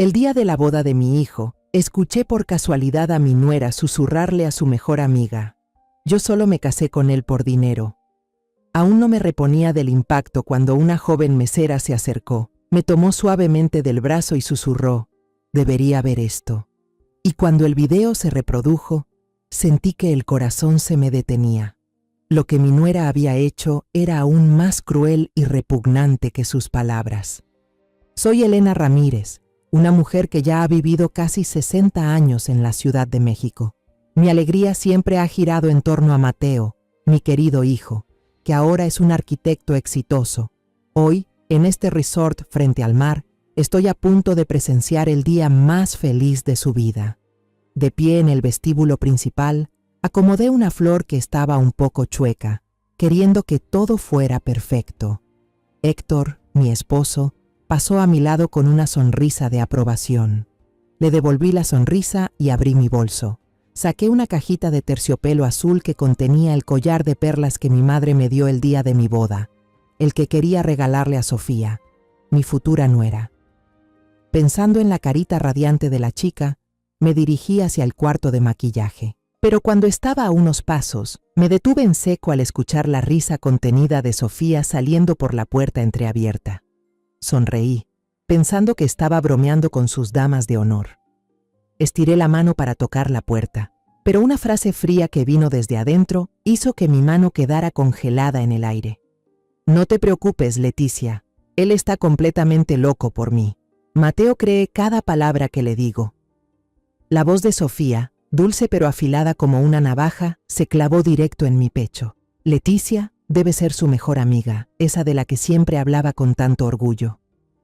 El día de la boda de mi hijo, escuché por casualidad a mi nuera susurrarle a su mejor amiga: yo solo me casé con él por dinero. Aún no me reponía del impacto cuando una joven mesera se acercó, me tomó suavemente del brazo y susurró: debería ver esto. Y cuando el video se reprodujo, sentí que el corazón se me detenía. Lo que mi nuera había hecho era aún más cruel y repugnante que sus palabras. Soy Elena Ramírez, una mujer que ya ha vivido casi 60 años en la Ciudad de México. Mi alegría siempre ha girado en torno a Mateo, mi querido hijo, que ahora es un arquitecto exitoso. Hoy, en este resort frente al mar, estoy a punto de presenciar el día más feliz de su vida. De pie en el vestíbulo principal, acomodé una flor que estaba un poco chueca, queriendo que todo fuera perfecto. Héctor, mi esposo, pasó a mi lado con una sonrisa de aprobación. Le devolví la sonrisa y abrí mi bolso. Saqué una cajita de terciopelo azul que contenía el collar de perlas que mi madre me dio el día de mi boda, el que quería regalarle a Sofía, mi futura nuera. Pensando en la carita radiante de la chica, me dirigí hacia el cuarto de maquillaje. Pero cuando estaba a unos pasos, me detuve en seco al escuchar la risa contenida de Sofía saliendo por la puerta entreabierta. Sonreí, pensando que estaba bromeando con sus damas de honor. Estiré la mano para tocar la puerta, pero una frase fría que vino desde adentro hizo que mi mano quedara congelada en el aire. No te preocupes, Leticia, él está completamente loco por mí. Mateo cree cada palabra que le digo. La voz de Sofía, dulce pero afilada como una navaja, se clavó directo en mi pecho. Leticia debe ser su mejor amiga, esa de la que siempre hablaba con tanto orgullo.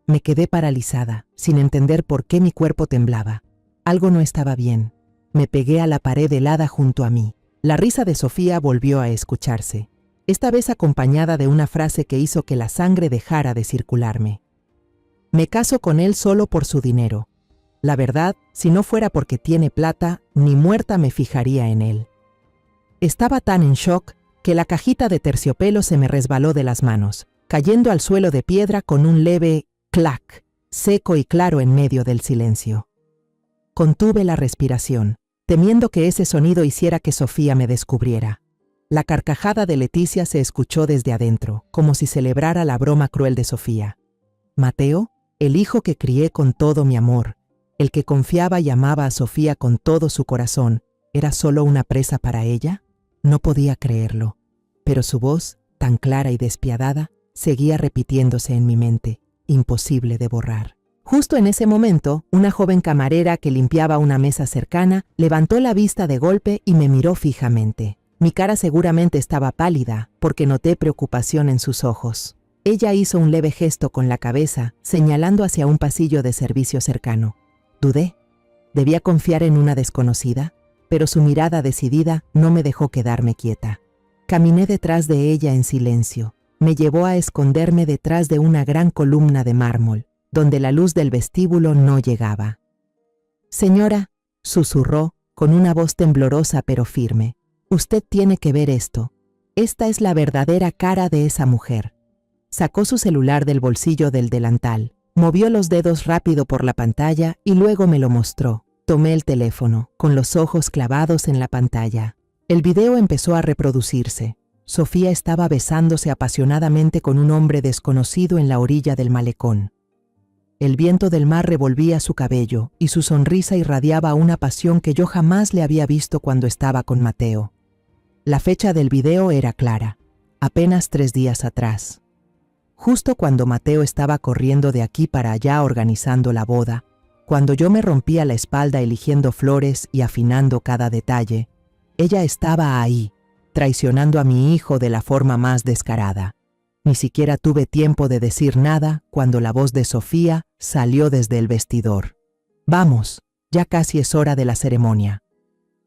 Me quedé paralizada, sin entender por qué mi cuerpo temblaba. Algo no estaba bien. Me pegué a la pared helada junto a mí. La risa de Sofía volvió a escucharse, esta vez acompañada de una frase que hizo que la sangre dejara de circularme. Me caso con él solo por su dinero. La verdad, si no fuera porque tiene plata, ni muerta me fijaría en él. Estaba tan en shock que la cajita de terciopelo se me resbaló de las manos, cayendo al suelo de piedra con un leve clac, seco y claro en medio del silencio. Contuve la respiración, temiendo que ese sonido hiciera que Sofía me descubriera. La carcajada de Leticia se escuchó desde adentro, como si celebrara la broma cruel de Sofía. Mateo, el hijo que crié con todo mi amor, el que confiaba y amaba a Sofía con todo su corazón, ¿era solo una presa para ella? No podía creerlo, pero su voz, tan clara y despiadada, seguía repitiéndose en mi mente, imposible de borrar. Justo en ese momento, una joven camarera que limpiaba una mesa cercana levantó la vista de golpe y me miró fijamente. Mi cara seguramente estaba pálida, porque noté preocupación en sus ojos. Ella hizo un leve gesto con la cabeza, señalando hacia un pasillo de servicio cercano. Dudé. ¿Debía confiar en una desconocida? Pero su mirada decidida no me dejó quedarme quieta. Caminé detrás de ella en silencio. Me llevó a esconderme detrás de una gran columna de mármol, donde la luz del vestíbulo no llegaba. «Señora», susurró, con una voz temblorosa pero firme, «usted tiene que ver esto. Esta es la verdadera cara de esa mujer». Sacó su celular del bolsillo del delantal, movió los dedos rápido por la pantalla y luego me lo mostró. Tomé el teléfono, con los ojos clavados en la pantalla. El video empezó a reproducirse. Sofía estaba besándose apasionadamente con un hombre desconocido en la orilla del malecón. El viento del mar revolvía su cabello y su sonrisa irradiaba una pasión que yo jamás le había visto cuando estaba con Mateo. La fecha del video era clara, apenas 3 días atrás. Justo cuando Mateo estaba corriendo de aquí para allá organizando la boda, cuando yo me rompía la espalda eligiendo flores y afinando cada detalle, ella estaba ahí, traicionando a mi hijo de la forma más descarada. Ni siquiera tuve tiempo de decir nada cuando la voz de Sofía salió desde el vestidor. «Vamos, ya casi es hora de la ceremonia».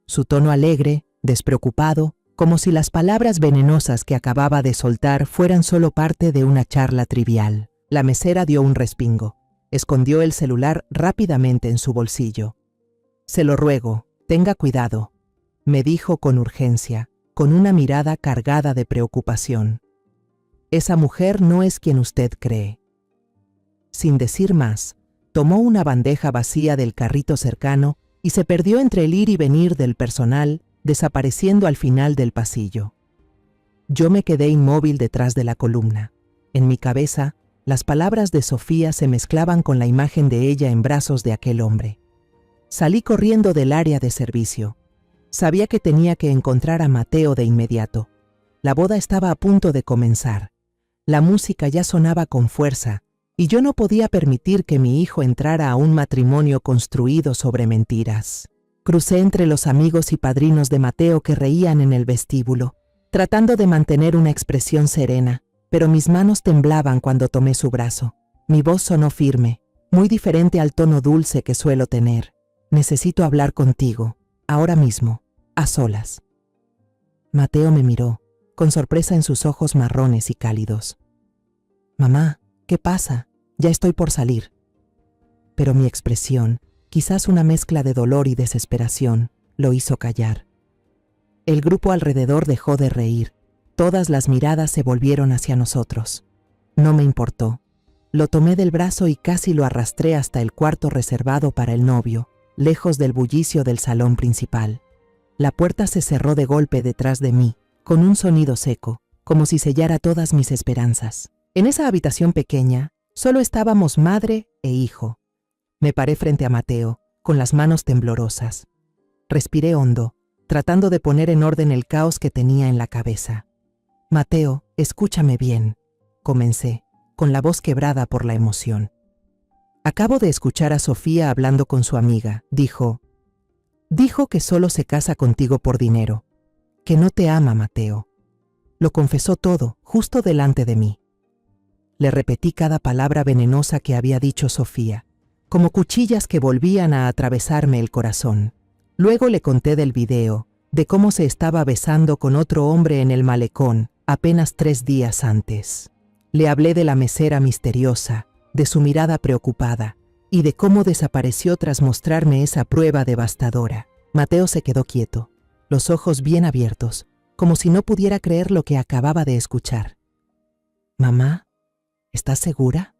Su tono alegre, despreocupado, como si las palabras venenosas que acababa de soltar fueran solo parte de una charla trivial. La mesera dio un respingo. Escondió el celular rápidamente en su bolsillo. «Se lo ruego, tenga cuidado», me dijo con urgencia, con una mirada cargada de preocupación. «Esa mujer no es quien usted cree». Sin decir más, tomó una bandeja vacía del carrito cercano y se perdió entre el ir y venir del personal, desapareciendo al final del pasillo. Yo me quedé inmóvil detrás de la columna. En mi cabeza, las palabras de Sofía se mezclaban con la imagen de ella en brazos de aquel hombre. Salí corriendo del área de servicio. Sabía que tenía que encontrar a Mateo de inmediato. La boda estaba a punto de comenzar. La música ya sonaba con fuerza, y yo no podía permitir que mi hijo entrara a un matrimonio construido sobre mentiras. Crucé entre los amigos y padrinos de Mateo que reían en el vestíbulo, tratando de mantener una expresión serena, pero mis manos temblaban cuando tomé su brazo. Mi voz sonó firme, muy diferente al tono dulce que suelo tener. Necesito hablar contigo, ahora mismo, a solas. Mateo me miró, con sorpresa en sus ojos marrones y cálidos. Mamá, ¿qué pasa? Ya estoy por salir. Pero mi expresión, quizás una mezcla de dolor y desesperación, lo hizo callar. El grupo alrededor dejó de reír. Todas las miradas se volvieron hacia nosotros. No me importó. Lo tomé del brazo y casi lo arrastré hasta el cuarto reservado para el novio, lejos del bullicio del salón principal. La puerta se cerró de golpe detrás de mí, con un sonido seco, como si sellara todas mis esperanzas. En esa habitación pequeña, solo estábamos madre e hijo. Me paré frente a Mateo, con las manos temblorosas. Respiré hondo, tratando de poner en orden el caos que tenía en la cabeza. Mateo, escúchame bien, comencé, con la voz quebrada por la emoción. Acabo de escuchar a Sofía hablando con su amiga. Dijo que solo se casa contigo por dinero, que no te ama, Mateo. Lo confesó todo, justo delante de mí. Le repetí cada palabra venenosa que había dicho Sofía, como cuchillas que volvían a atravesarme el corazón. Luego le conté del video, de cómo se estaba besando con otro hombre en el malecón, apenas 3 días antes. Le hablé de la mesera misteriosa, de su mirada preocupada, y de cómo desapareció tras mostrarme esa prueba devastadora. Mateo se quedó quieto, los ojos bien abiertos, como si no pudiera creer lo que acababa de escuchar. «Mamá, ¿estás segura?»,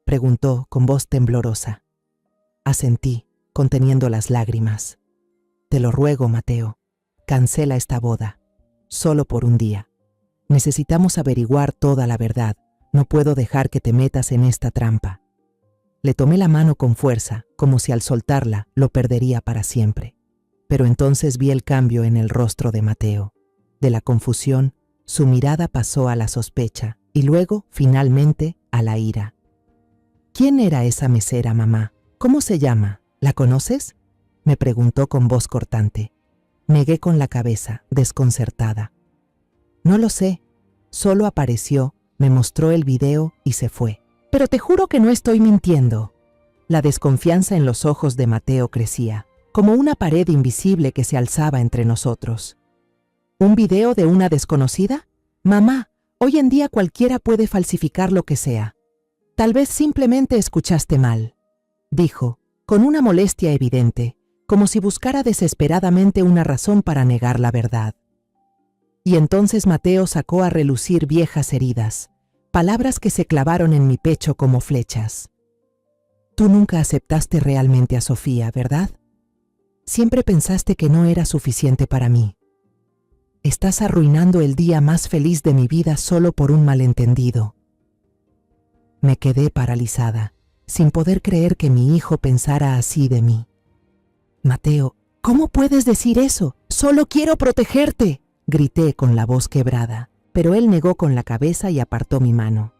preguntó con voz temblorosa. Asentí, conteniendo las lágrimas. «Te lo ruego, Mateo, cancela esta boda, solo por un día. Necesitamos averiguar toda la verdad, no puedo dejar que te metas en esta trampa». Le tomé la mano con fuerza, como si al soltarla lo perdería para siempre. Pero entonces vi el cambio en el rostro de Mateo. De la confusión, su mirada pasó a la sospecha y luego, finalmente, a la ira. «¿Quién era esa mesera, mamá? ¿Cómo se llama? ¿La conoces?», me preguntó con voz cortante. Negué con la cabeza, desconcertada. «No lo sé. Solo apareció, me mostró el video y se fue. Pero te juro que no estoy mintiendo». La desconfianza en los ojos de Mateo crecía, como una pared invisible que se alzaba entre nosotros. ¿Un video de una desconocida? Mamá, hoy en día cualquiera puede falsificar lo que sea. Tal vez simplemente escuchaste mal, dijo, con una molestia evidente, como si buscara desesperadamente una razón para negar la verdad. Y entonces Mateo sacó a relucir viejas heridas, palabras que se clavaron en mi pecho como flechas. «Tú nunca aceptaste realmente a Sofía, ¿verdad? Siempre pensaste que no era suficiente para mí. Estás arruinando el día más feliz de mi vida solo por un malentendido». Me quedé paralizada, sin poder creer que mi hijo pensara así de mí. «Mateo, ¿cómo puedes decir eso? Solo quiero protegerte», grité con la voz quebrada, pero él negó con la cabeza y apartó mi mano.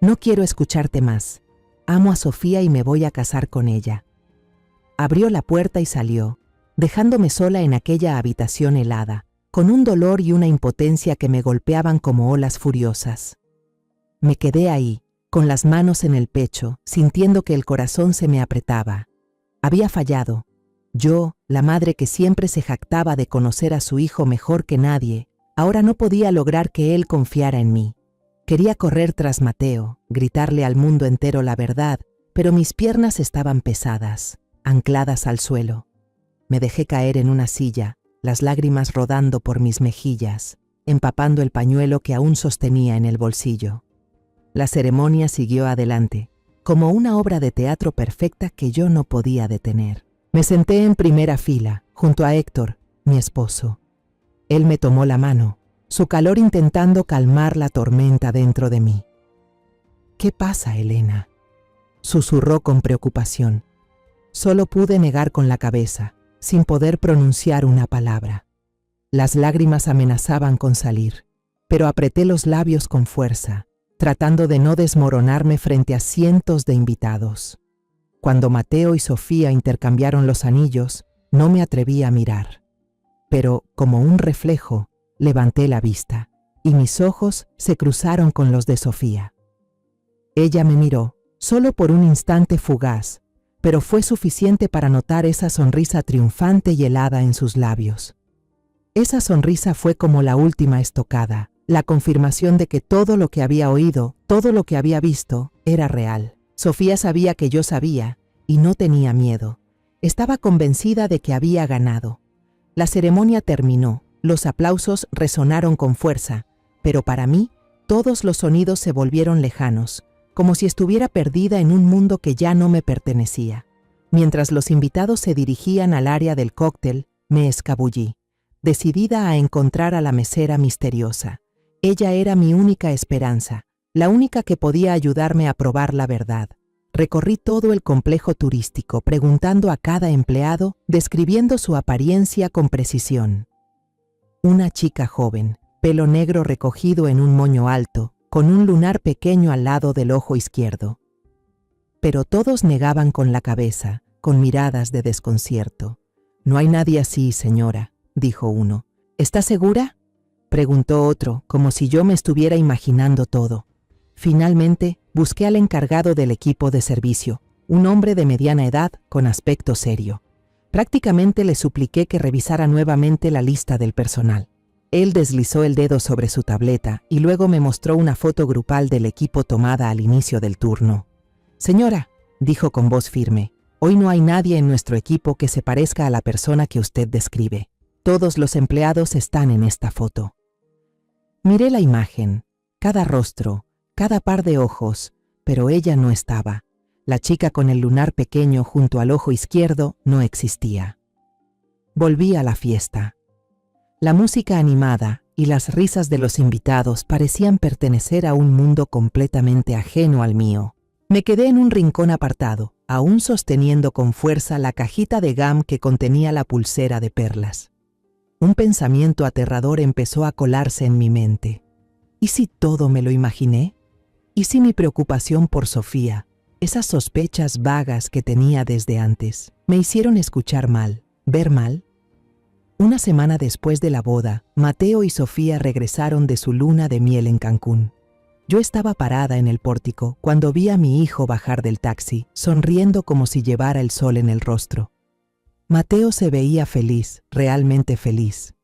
«No quiero escucharte más. Amo a Sofía y me voy a casar con ella». Abrió la puerta y salió, dejándome sola en aquella habitación helada, con un dolor y una impotencia que me golpeaban como olas furiosas. Me quedé ahí, con las manos en el pecho, sintiendo que el corazón se me apretaba. Había fallado. Yo, la madre que siempre se jactaba de conocer a su hijo mejor que nadie, ahora no podía lograr que él confiara en mí. Quería correr tras Mateo, gritarle al mundo entero la verdad, pero mis piernas estaban pesadas, ancladas al suelo. Me dejé caer en una silla, las lágrimas rodando por mis mejillas, empapando el pañuelo que aún sostenía en el bolsillo. La ceremonia siguió adelante, como una obra de teatro perfecta que yo no podía detener. Me senté en primera fila, junto a Héctor, mi esposo. Él me tomó la mano, su calor intentando calmar la tormenta dentro de mí. «¿Qué pasa, Elena?», susurró con preocupación. Solo pude negar con la cabeza, sin poder pronunciar una palabra. Las lágrimas amenazaban con salir, pero apreté los labios con fuerza, tratando de no desmoronarme frente a cientos de invitados. Cuando Mateo y Sofía intercambiaron los anillos, no me atreví a mirar. Pero, como un reflejo, levanté la vista, y mis ojos se cruzaron con los de Sofía. Ella me miró, solo por un instante fugaz, pero fue suficiente para notar esa sonrisa triunfante y helada en sus labios. Esa sonrisa fue como la última estocada, la confirmación de que todo lo que había oído, todo lo que había visto, era real. Sofía sabía que yo sabía, y no tenía miedo. Estaba convencida de que había ganado. La ceremonia terminó, los aplausos resonaron con fuerza, pero para mí, todos los sonidos se volvieron lejanos, como si estuviera perdida en un mundo que ya no me pertenecía. Mientras los invitados se dirigían al área del cóctel, me escabullí, decidida a encontrar a la mesera misteriosa. Ella era mi única esperanza, la única que podía ayudarme a probar la verdad. Recorrí todo el complejo turístico, preguntando a cada empleado, describiendo su apariencia con precisión. Una chica joven, pelo negro recogido en un moño alto, con un lunar pequeño al lado del ojo izquierdo. Pero todos negaban con la cabeza, con miradas de desconcierto. «No hay nadie así, señora», dijo uno. «¿Está segura?», preguntó otro, como si yo me estuviera imaginando todo. Finalmente, busqué al encargado del equipo de servicio, un hombre de mediana edad con aspecto serio. Prácticamente le supliqué que revisara nuevamente la lista del personal. Él deslizó el dedo sobre su tableta y luego me mostró una foto grupal del equipo tomada al inicio del turno. «Señora», dijo con voz firme, «hoy no hay nadie en nuestro equipo que se parezca a la persona que usted describe. Todos los empleados están en esta foto». Miré la imagen, cada rostro, cada par de ojos, pero ella no estaba. La chica con el lunar pequeño junto al ojo izquierdo no existía. Volví a la fiesta. La música animada y las risas de los invitados parecían pertenecer a un mundo completamente ajeno al mío. Me quedé en un rincón apartado, aún sosteniendo con fuerza la cajita de gam que contenía la pulsera de perlas. Un pensamiento aterrador empezó a colarse en mi mente. ¿Y si todo me lo imaginé? ¿Y si mi preocupación por Sofía, esas sospechas vagas que tenía desde antes, me hicieron escuchar mal, ver mal? Una semana después de la boda, Mateo y Sofía regresaron de su luna de miel en Cancún. Yo estaba parada en el pórtico cuando vi a mi hijo bajar del taxi, sonriendo como si llevara el sol en el rostro. Mateo se veía feliz, realmente feliz.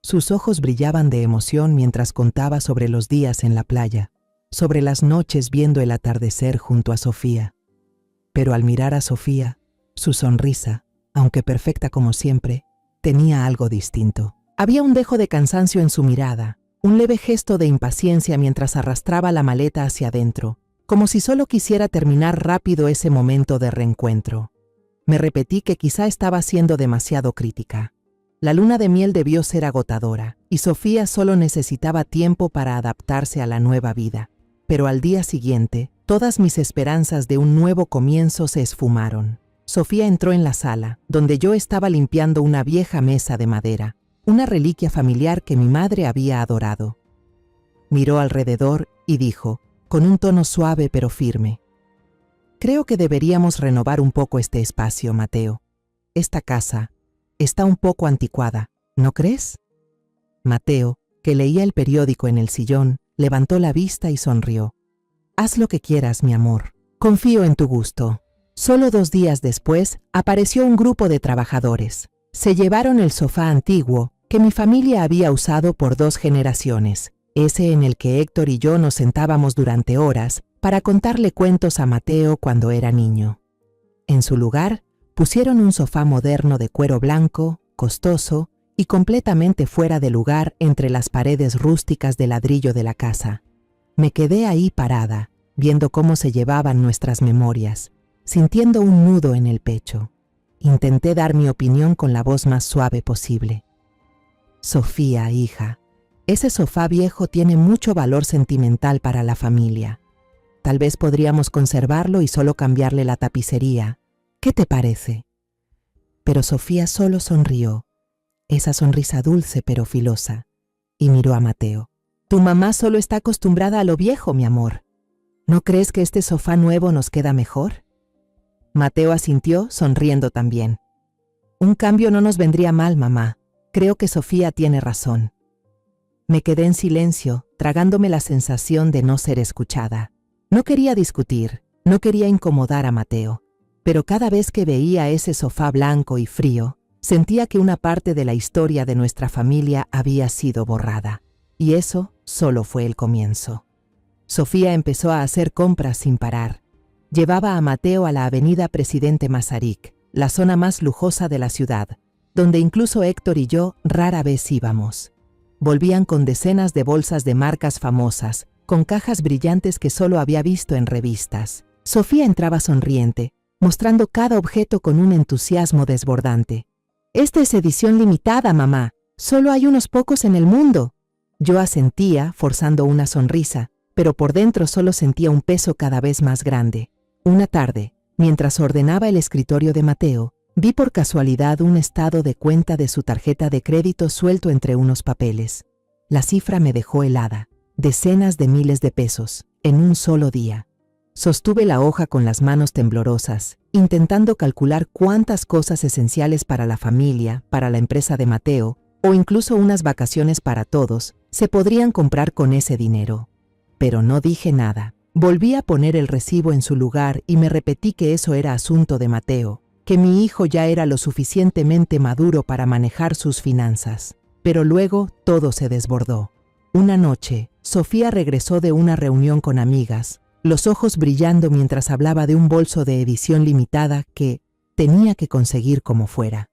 Sus ojos brillaban de emoción mientras contaba sobre los días en la playa, sobre las noches viendo el atardecer junto a Sofía. Pero al mirar a Sofía, su sonrisa, aunque perfecta como siempre, tenía algo distinto. Había un dejo de cansancio en su mirada, un leve gesto de impaciencia mientras arrastraba la maleta hacia adentro, como si solo quisiera terminar rápido ese momento de reencuentro. Me repetí que quizá estaba siendo demasiado crítica. La luna de miel debió ser agotadora, y Sofía solo necesitaba tiempo para adaptarse a la nueva vida. Pero al día siguiente, todas mis esperanzas de un nuevo comienzo se esfumaron. Sofía entró en la sala, donde yo estaba limpiando una vieja mesa de madera, una reliquia familiar que mi madre había adorado. Miró alrededor y dijo, con un tono suave pero firme, «Creo que deberíamos renovar un poco este espacio, Mateo. Esta casa está un poco anticuada, ¿no crees?» Mateo, que leía el periódico en el sillón, levantó la vista y sonrió. «Haz lo que quieras, mi amor. Confío en tu gusto». Solo 2 días después, apareció un grupo de trabajadores. Se llevaron el sofá antiguo que mi familia había usado por 2 generaciones, ese en el que Héctor y yo nos sentábamos durante horas para contarle cuentos a Mateo cuando era niño. En su lugar, pusieron un sofá moderno de cuero blanco, costoso y completamente fuera de lugar entre las paredes rústicas de ladrillo de la casa. Me quedé ahí parada, viendo cómo se llevaban nuestras memorias, sintiendo un nudo en el pecho. Intenté dar mi opinión con la voz más suave posible. Sofía, hija, ese sofá viejo tiene mucho valor sentimental para la familia. Tal vez podríamos conservarlo y solo cambiarle la tapicería. ¿Qué te parece? Pero Sofía solo sonrió, esa sonrisa dulce pero filosa, y miró a Mateo. Tu mamá solo está acostumbrada a lo viejo, mi amor. ¿No crees que este sofá nuevo nos queda mejor? Mateo asintió, sonriendo también. Un cambio no nos vendría mal, mamá. Creo que Sofía tiene razón. Me quedé en silencio, tragándome la sensación de no ser escuchada. No quería discutir, no quería incomodar a Mateo, pero cada vez que veía ese sofá blanco y frío, sentía que una parte de la historia de nuestra familia había sido borrada. Y eso solo fue el comienzo. Sofía empezó a hacer compras sin parar. Llevaba a Mateo a la avenida Presidente Masaryk, la zona más lujosa de la ciudad, donde incluso Héctor y yo rara vez íbamos. Volvían con decenas de bolsas de marcas famosas, con cajas brillantes que solo había visto en revistas. Sofía entraba sonriente, mostrando cada objeto con un entusiasmo desbordante. «Esta es edición limitada, mamá. Solo hay unos pocos en el mundo». Yo asentía, forzando una sonrisa, pero por dentro solo sentía un peso cada vez más grande. Una tarde, mientras ordenaba el escritorio de Mateo, vi por casualidad un estado de cuenta de su tarjeta de crédito suelto entre unos papeles. La cifra me dejó helada. Decenas de miles de pesos, en un solo día. Sostuve la hoja con las manos temblorosas, intentando calcular cuántas cosas esenciales para la familia, para la empresa de Mateo, o incluso unas vacaciones para todos, se podrían comprar con ese dinero. Pero no dije nada. Volví a poner el recibo en su lugar y me repetí que eso era asunto de Mateo, que mi hijo ya era lo suficientemente maduro para manejar sus finanzas. Pero luego todo se desbordó. Una noche, Sofía regresó de una reunión con amigas, los ojos brillando mientras hablaba de un bolso de edición limitada que tenía que conseguir como fuera.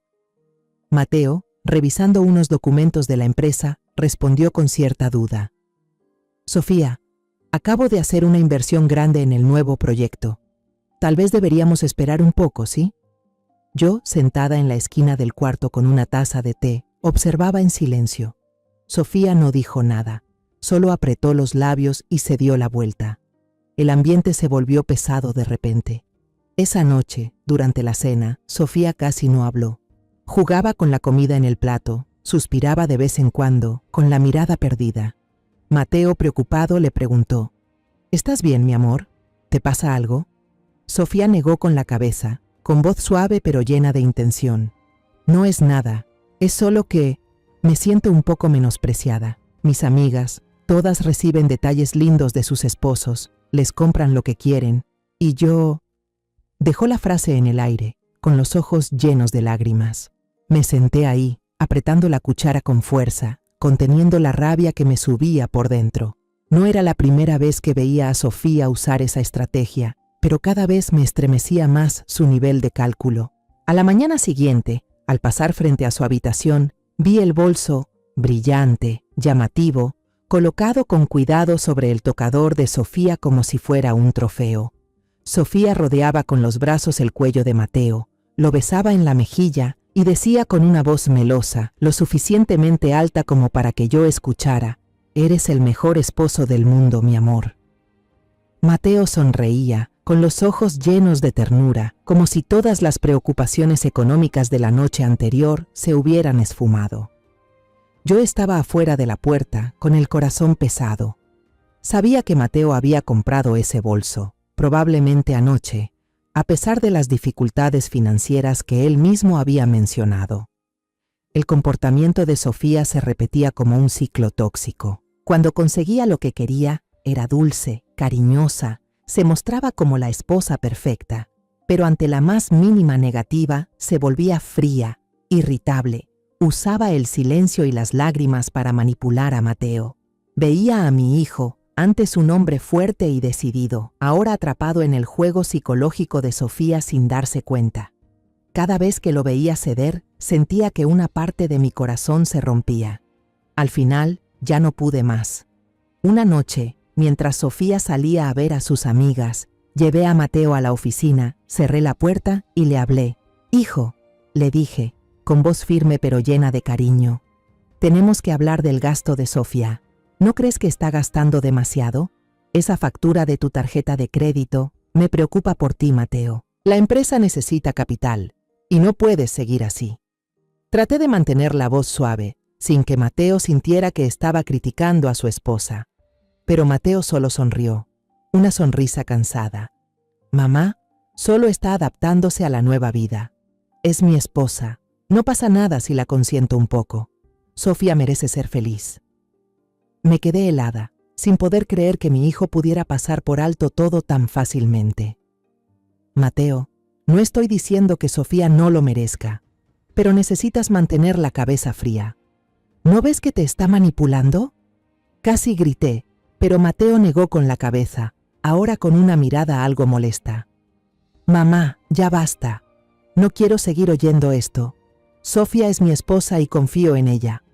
Mateo, revisando unos documentos de la empresa, respondió con cierta duda. «Sofía, acabo de hacer una inversión grande en el nuevo proyecto. Tal vez deberíamos esperar un poco, ¿sí?» Yo, sentada en la esquina del cuarto con una taza de té, observaba en silencio. Sofía no dijo nada, solo apretó los labios y se dio la vuelta. El ambiente se volvió pesado de repente. Esa noche, durante la cena, Sofía casi no habló. Jugaba con la comida en el plato, suspiraba de vez en cuando, con la mirada perdida. Mateo, preocupado, le preguntó: «¿Estás bien, mi amor? ¿Te pasa algo?» Sofía negó con la cabeza, con voz suave pero llena de intención. «No es nada, es solo que me siento un poco menospreciada. Mis amigas, todas reciben detalles lindos de sus esposos, les compran lo que quieren, y yo...» Dejó la frase en el aire, con los ojos llenos de lágrimas. Me senté ahí, apretando la cuchara con fuerza, conteniendo la rabia que me subía por dentro. No era la primera vez que veía a Sofía usar esa estrategia, pero cada vez me estremecía más su nivel de cálculo. A la mañana siguiente, al pasar frente a su habitación, vi el bolso, brillante, llamativo, colocado con cuidado sobre el tocador de Sofía como si fuera un trofeo. Sofía rodeaba con los brazos el cuello de Mateo, lo besaba en la mejilla y decía con una voz melosa, lo suficientemente alta como para que yo escuchara: «Eres el mejor esposo del mundo, mi amor». Mateo sonreía, con los ojos llenos de ternura, como si todas las preocupaciones económicas de la noche anterior se hubieran esfumado. Yo estaba afuera de la puerta, con el corazón pesado. Sabía que Mateo había comprado ese bolso, probablemente anoche, a pesar de las dificultades financieras que él mismo había mencionado. El comportamiento de Sofía se repetía como un ciclo tóxico. Cuando conseguía lo que quería, era dulce, cariñosa, se mostraba como la esposa perfecta, pero ante la más mínima negativa se volvía fría, irritable. Usaba el silencio y las lágrimas para manipular a Mateo. Veía a mi hijo, antes un hombre fuerte y decidido, ahora atrapado en el juego psicológico de Sofía sin darse cuenta. Cada vez que lo veía ceder, sentía que una parte de mi corazón se rompía. Al final, ya no pude más. Una noche, Mientras Sofía salía a ver a sus amigas, llevé a Mateo a la oficina, cerré la puerta y le hablé. «Hijo», le dije, con voz firme pero llena de cariño, «tenemos que hablar del gasto de Sofía. ¿No crees que está gastando demasiado? Esa factura de tu tarjeta de crédito me preocupa por ti, Mateo. La empresa necesita capital y no puedes seguir así». Traté de mantener la voz suave, sin que Mateo sintiera que estaba criticando a su esposa. Pero Mateo solo sonrió, una sonrisa cansada. «Mamá, solo está adaptándose a la nueva vida. Es mi esposa. No pasa nada si la consiento un poco. Sofía merece ser feliz». Me quedé helada, sin poder creer que mi hijo pudiera pasar por alto todo tan fácilmente. «Mateo, no estoy diciendo que Sofía no lo merezca, pero necesitas mantener la cabeza fría. ¿No ves que te está manipulando?». Casi grité, pero Mateo negó con la cabeza, ahora con una mirada algo molesta. «Mamá, ya basta. No quiero seguir oyendo esto. Sofía es mi esposa y confío en ella».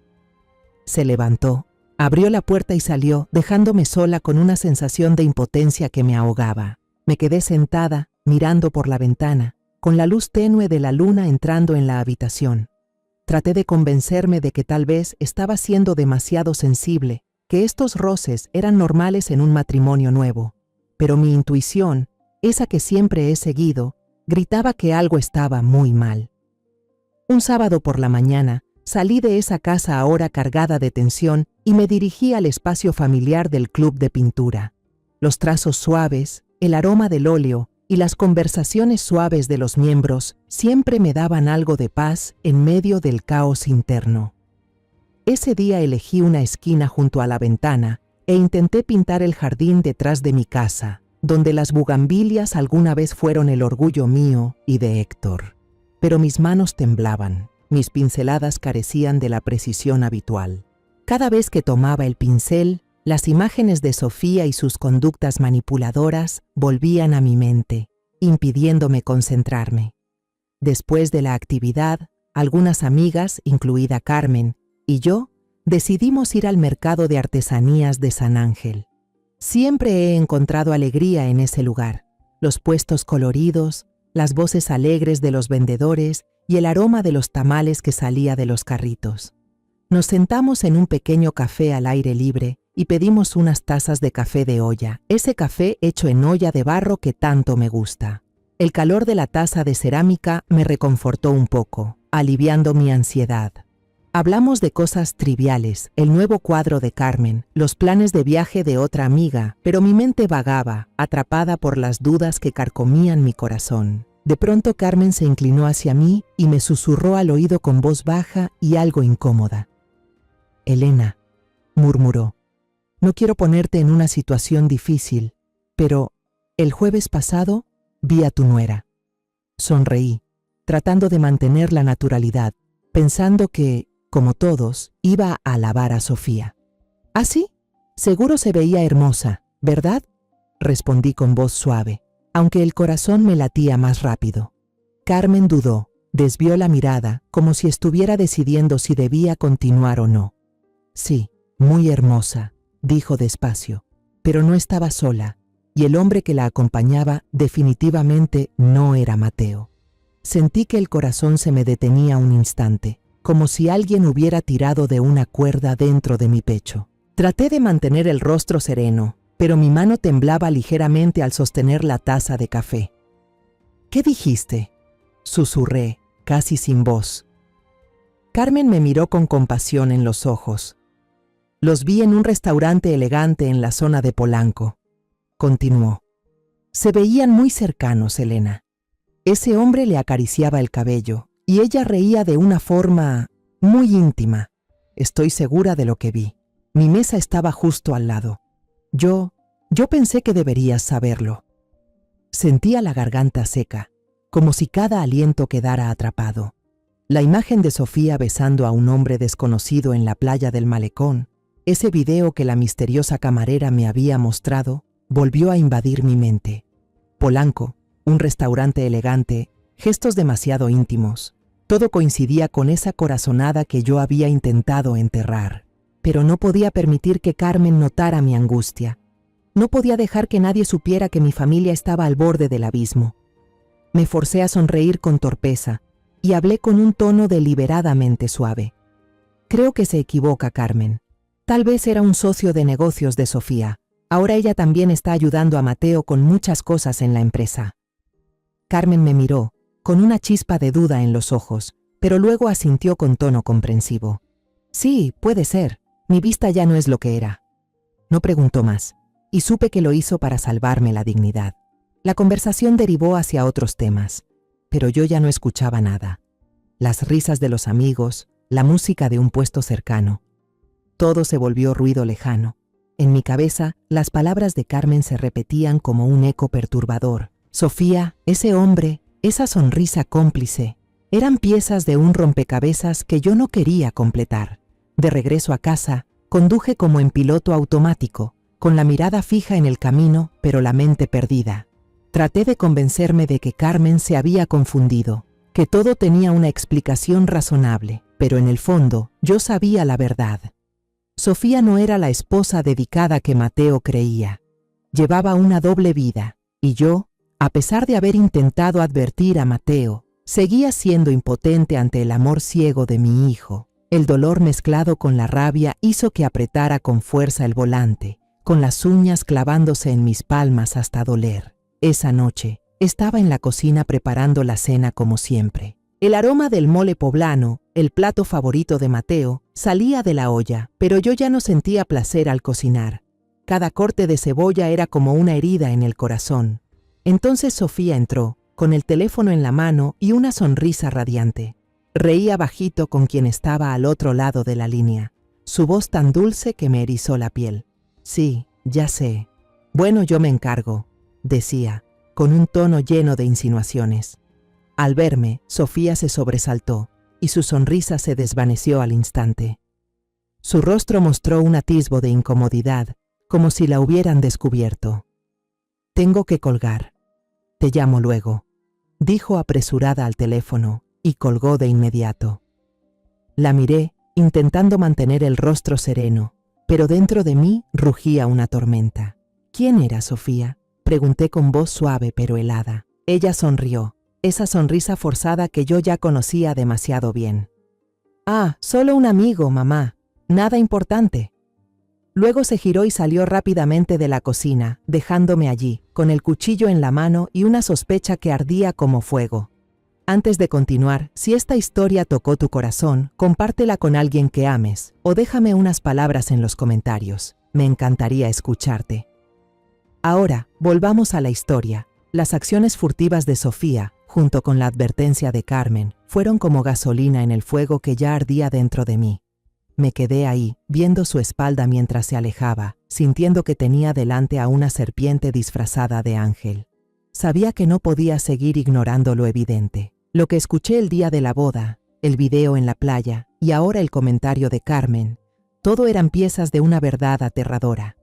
Se levantó, abrió la puerta y salió, dejándome sola con una sensación de impotencia que me ahogaba. Me quedé sentada, mirando por la ventana, con la luz tenue de la luna entrando en la habitación. Traté de convencerme de que tal vez estaba siendo demasiado sensible, que estos roces eran normales en un matrimonio nuevo, pero mi intuición, esa que siempre he seguido, gritaba que algo estaba muy mal. Un sábado por la mañana, salí de esa casa ahora cargada de tensión y me dirigí al espacio familiar del club de pintura. Los trazos suaves, el aroma del óleo y las conversaciones suaves de los miembros siempre me daban algo de paz en medio del caos interno. Ese día elegí una esquina junto a la ventana e intenté pintar el jardín detrás de mi casa, donde las bugambilias alguna vez fueron el orgullo mío y de Héctor. Pero mis manos temblaban, mis pinceladas carecían de la precisión habitual. Cada vez que tomaba el pincel, las imágenes de Sofía y sus conductas manipuladoras volvían a mi mente, impidiéndome concentrarme. Después de la actividad, algunas amigas, incluida Carmen, y yo, decidimos ir al mercado de artesanías de San Ángel. Siempre he encontrado alegría en ese lugar, los puestos coloridos, las voces alegres de los vendedores y el aroma de los tamales que salía de los carritos. Nos sentamos en un pequeño café al aire libre y pedimos unas tazas de café de olla, ese café hecho en olla de barro que tanto me gusta. El calor de la taza de cerámica me reconfortó un poco, aliviando mi ansiedad. Hablamos de cosas triviales, el nuevo cuadro de Carmen, los planes de viaje de otra amiga, pero mi mente vagaba, atrapada por las dudas que carcomían mi corazón. De pronto Carmen se inclinó hacia mí y me susurró al oído con voz baja y algo incómoda. «Elena», murmuró, «no quiero ponerte en una situación difícil, pero el jueves pasado vi a tu nuera». Sonreí, tratando de mantener la naturalidad, pensando que, como todos, iba a alabar a Sofía. «¿Ah, sí? Seguro se veía hermosa, ¿verdad?», respondí con voz suave, aunque el corazón me latía más rápido. Carmen dudó, desvió la mirada, como si estuviera decidiendo si debía continuar o no. «Sí, muy hermosa», dijo despacio, «pero no estaba sola, y el hombre que la acompañaba definitivamente no era Mateo». Sentí que el corazón se me detenía un instante, como si alguien hubiera tirado de una cuerda dentro de mi pecho. Traté de mantener el rostro sereno, pero mi mano temblaba ligeramente al sostener la taza de café. «¿Qué dijiste?», susurré, casi sin voz. Carmen me miró con compasión en los ojos. «Los vi en un restaurante elegante en la zona de Polanco», continuó. «Se veían muy cercanos, Elena. Ese hombre le acariciaba el cabello, y ella reía de una forma muy íntima. Estoy segura de lo que vi. Mi mesa estaba justo al lado. Yo pensé que deberías saberlo». Sentía la garganta seca, como si cada aliento quedara atrapado. La imagen de Sofía besando a un hombre desconocido en la playa del malecón, ese video que la misteriosa camarera me había mostrado, volvió a invadir mi mente. Polanco, un restaurante elegante, gestos demasiado íntimos. Todo coincidía con esa corazonada que yo había intentado enterrar. Pero no podía permitir que Carmen notara mi angustia. No podía dejar que nadie supiera que mi familia estaba al borde del abismo. Me forcé a sonreír con torpeza y hablé con un tono deliberadamente suave. Creo que se equivoca, Carmen. Tal vez era un socio de negocios de Sofía. Ahora ella también está ayudando a Mateo con muchas cosas en la empresa. Carmen me miró, con una chispa de duda en los ojos, pero luego asintió con tono comprensivo. Sí, puede ser. Mi vista ya no es lo que era. No preguntó más, y supe que lo hizo para salvarme la dignidad. La conversación derivó hacia otros temas, pero yo ya no escuchaba nada. Las risas de los amigos, la música de un puesto cercano. Todo se volvió ruido lejano. En mi cabeza, las palabras de Carmen se repetían como un eco perturbador. Sofía, ese hombre, esa sonrisa cómplice, eran piezas de un rompecabezas que yo no quería completar. De regreso a casa, conduje como en piloto automático, con la mirada fija en el camino, pero la mente perdida. Traté de convencerme de que Carmen se había confundido, que todo tenía una explicación razonable, pero en el fondo yo sabía la verdad. Sofía no era la esposa dedicada que Mateo creía. Llevaba una doble vida, y yo, a pesar de haber intentado advertir a Mateo, seguía siendo impotente ante el amor ciego de mi hijo. El dolor mezclado con la rabia hizo que apretara con fuerza el volante, con las uñas clavándose en mis palmas hasta doler. Esa noche, estaba en la cocina preparando la cena como siempre. El aroma del mole poblano, el plato favorito de Mateo, salía de la olla, pero yo ya no sentía placer al cocinar. Cada corte de cebolla era como una herida en el corazón. Entonces Sofía entró, con el teléfono en la mano y una sonrisa radiante. Reía bajito con quien estaba al otro lado de la línea, su voz tan dulce que me erizó la piel. Sí, ya sé. Bueno, yo me encargo, decía, con un tono lleno de insinuaciones. Al verme, Sofía se sobresaltó, y su sonrisa se desvaneció al instante. Su rostro mostró un atisbo de incomodidad, como si la hubieran descubierto. Tengo que colgar. Te llamo luego, dijo apresurada al teléfono, y colgó de inmediato. La miré, intentando mantener el rostro sereno, pero dentro de mí rugía una tormenta. ¿Quién era Sofía?, pregunté con voz suave pero helada. Ella sonrió, esa sonrisa forzada que yo ya conocía demasiado bien. Ah, solo un amigo, mamá. Nada importante. Luego se giró y salió rápidamente de la cocina, dejándome allí, con el cuchillo en la mano y una sospecha que ardía como fuego. Antes de continuar, si esta historia tocó tu corazón, compártela con alguien que ames, o déjame unas palabras en los comentarios. Me encantaría escucharte. Ahora, volvamos a la historia. Las acciones furtivas de Sofía, junto con la advertencia de Carmen, fueron como gasolina en el fuego que ya ardía dentro de mí. Me quedé ahí, viendo su espalda mientras se alejaba, sintiendo que tenía delante a una serpiente disfrazada de ángel. Sabía que no podía seguir ignorando lo evidente. Lo que escuché el día de la boda, el video en la playa y ahora el comentario de Carmen, todo eran piezas de una verdad aterradora.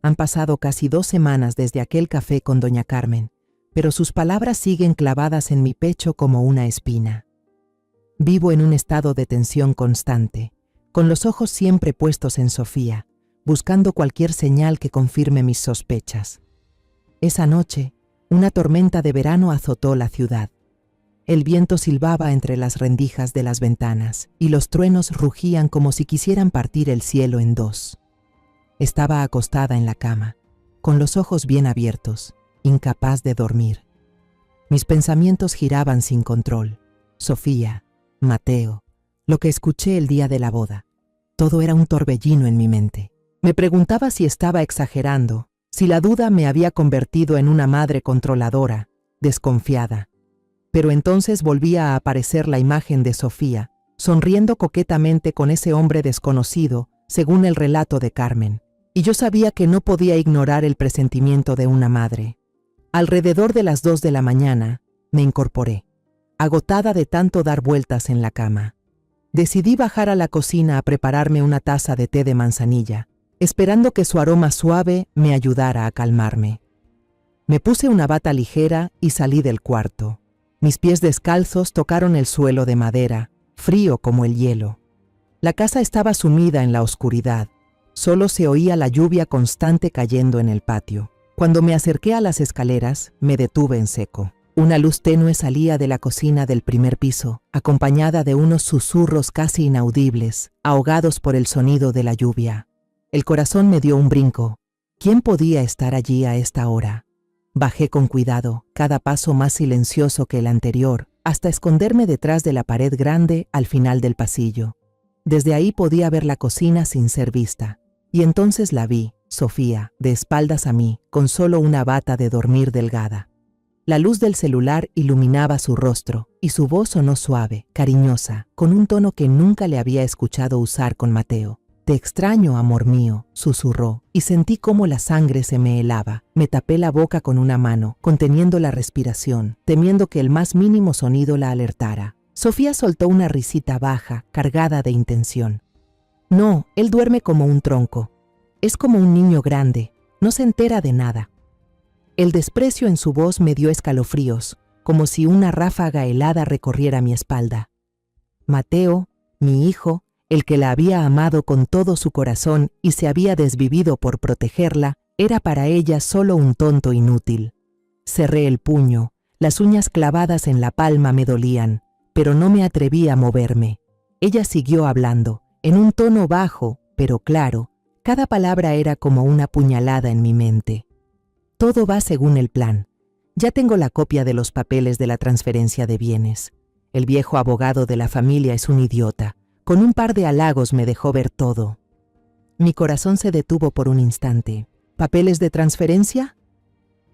Han pasado casi 2 semanas desde aquel café con doña Carmen, pero sus palabras siguen clavadas en mi pecho como una espina. Vivo en un estado de tensión constante, con los ojos siempre puestos en Sofía, buscando cualquier señal que confirme mis sospechas. Esa noche, una tormenta de verano azotó la ciudad. El viento silbaba entre las rendijas de las ventanas y los truenos rugían como si quisieran partir el cielo en 2. Estaba acostada en la cama, con los ojos bien abiertos, incapaz de dormir. Mis pensamientos giraban sin control. Sofía, Mateo, lo que escuché el día de la boda. Todo era un torbellino en mi mente. Me preguntaba si estaba exagerando, si la duda me había convertido en una madre controladora, desconfiada. Pero entonces volvía a aparecer la imagen de Sofía, sonriendo coquetamente con ese hombre desconocido, según el relato de Carmen. Y yo sabía que no podía ignorar el presentimiento de una madre. Alrededor de las 2 de la mañana, me incorporé, agotada de tanto dar vueltas en la cama. Decidí bajar a la cocina a prepararme una taza de té de manzanilla, esperando que su aroma suave me ayudara a calmarme. Me puse una bata ligera y salí del cuarto. Mis pies descalzos tocaron el suelo de madera, frío como el hielo. La casa estaba sumida en la oscuridad, Solo se oía la lluvia constante cayendo en el patio. Cuando me acerqué a las escaleras, me detuve en seco. Una luz tenue salía de la cocina del primer piso, acompañada de unos susurros casi inaudibles, ahogados por el sonido de la lluvia. El corazón me dio un brinco. ¿Quién podía estar allí a esta hora? Bajé con cuidado, cada paso más silencioso que el anterior, hasta esconderme detrás de la pared grande al final del pasillo. Desde ahí podía ver la cocina sin ser vista. Y entonces la vi, Sofía, de espaldas a mí, con solo una bata de dormir delgada. La luz del celular iluminaba su rostro, y su voz sonó suave, cariñosa, con un tono que nunca le había escuchado usar con Mateo. «Te extraño, amor mío», susurró, y sentí cómo la sangre se me helaba. Me tapé la boca con una mano, conteniendo la respiración, temiendo que el más mínimo sonido la alertara. Sofía soltó una risita baja, cargada de intención. «No, él duerme como un tronco. Es como un niño grande, no se entera de nada». El desprecio en su voz me dio escalofríos, como si una ráfaga helada recorriera mi espalda. Mateo, mi hijo, el que la había amado con todo su corazón y se había desvivido por protegerla, era para ella solo un tonto inútil. Cerré el puño, las uñas clavadas en la palma me dolían, pero no me atreví a moverme. Ella siguió hablando, en un tono bajo, pero claro. Cada palabra era como una puñalada en mi mente. Todo va según el plan. Ya tengo la copia de los papeles de la transferencia de bienes. El viejo abogado de la familia es un idiota. Con un par de halagos me dejó ver todo. Mi corazón se detuvo por un instante. ¿Papeles de transferencia?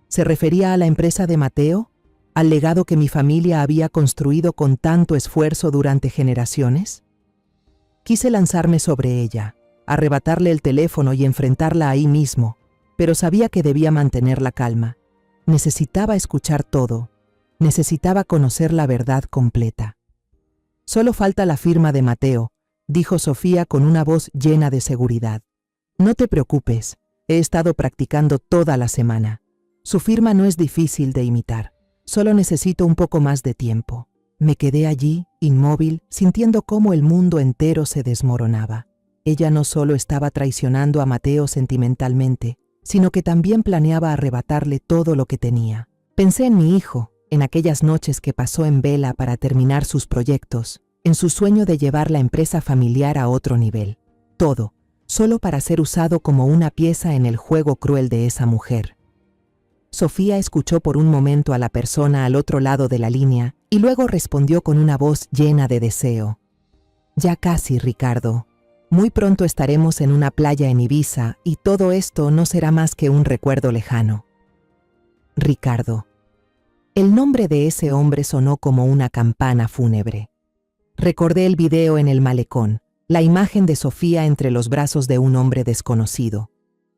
¿Se refería a la empresa de Mateo? ¿Al legado que mi familia había construido con tanto esfuerzo durante generaciones? Quise lanzarme sobre ella, arrebatarle el teléfono y enfrentarla ahí mismo, pero sabía que debía mantener la calma. Necesitaba escuchar todo. Necesitaba conocer la verdad completa. «Solo falta la firma de Mateo», dijo Sofía con una voz llena de seguridad. «No te preocupes, he estado practicando toda la semana. Su firma no es difícil de imitar. Solo necesito un poco más de tiempo». Me quedé allí, inmóvil, sintiendo cómo el mundo entero se desmoronaba. Ella no solo estaba traicionando a Mateo sentimentalmente, sino que también planeaba arrebatarle todo lo que tenía. Pensé en mi hijo, en aquellas noches que pasó en vela para terminar sus proyectos, en su sueño de llevar la empresa familiar a otro nivel. Todo, solo para ser usado como una pieza en el juego cruel de esa mujer. Sofía escuchó por un momento a la persona al otro lado de la línea y luego respondió con una voz llena de deseo. «Ya casi, Ricardo. Muy pronto estaremos en una playa en Ibiza y todo esto no será más que un recuerdo lejano». Ricardo. El nombre de ese hombre sonó como una campana fúnebre. Recordé el video en el malecón, la imagen de Sofía entre los brazos de un hombre desconocido.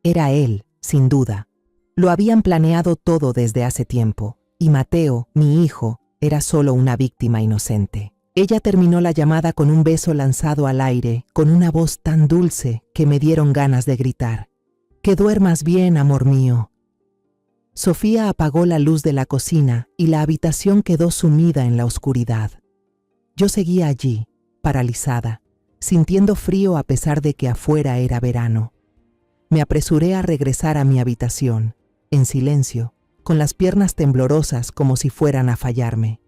Era él, sin duda. Lo habían planeado todo desde hace tiempo, y Mateo, mi hijo, era solo una víctima inocente. Ella terminó la llamada con un beso lanzado al aire, con una voz tan dulce que me dieron ganas de gritar. «Que duermas bien, amor mío». Sofía apagó la luz de la cocina y la habitación quedó sumida en la oscuridad. Yo seguía allí, paralizada, sintiendo frío a pesar de que afuera era verano. Me apresuré a regresar a mi habitación, en silencio, con las piernas temblorosas como si fueran a fallarme.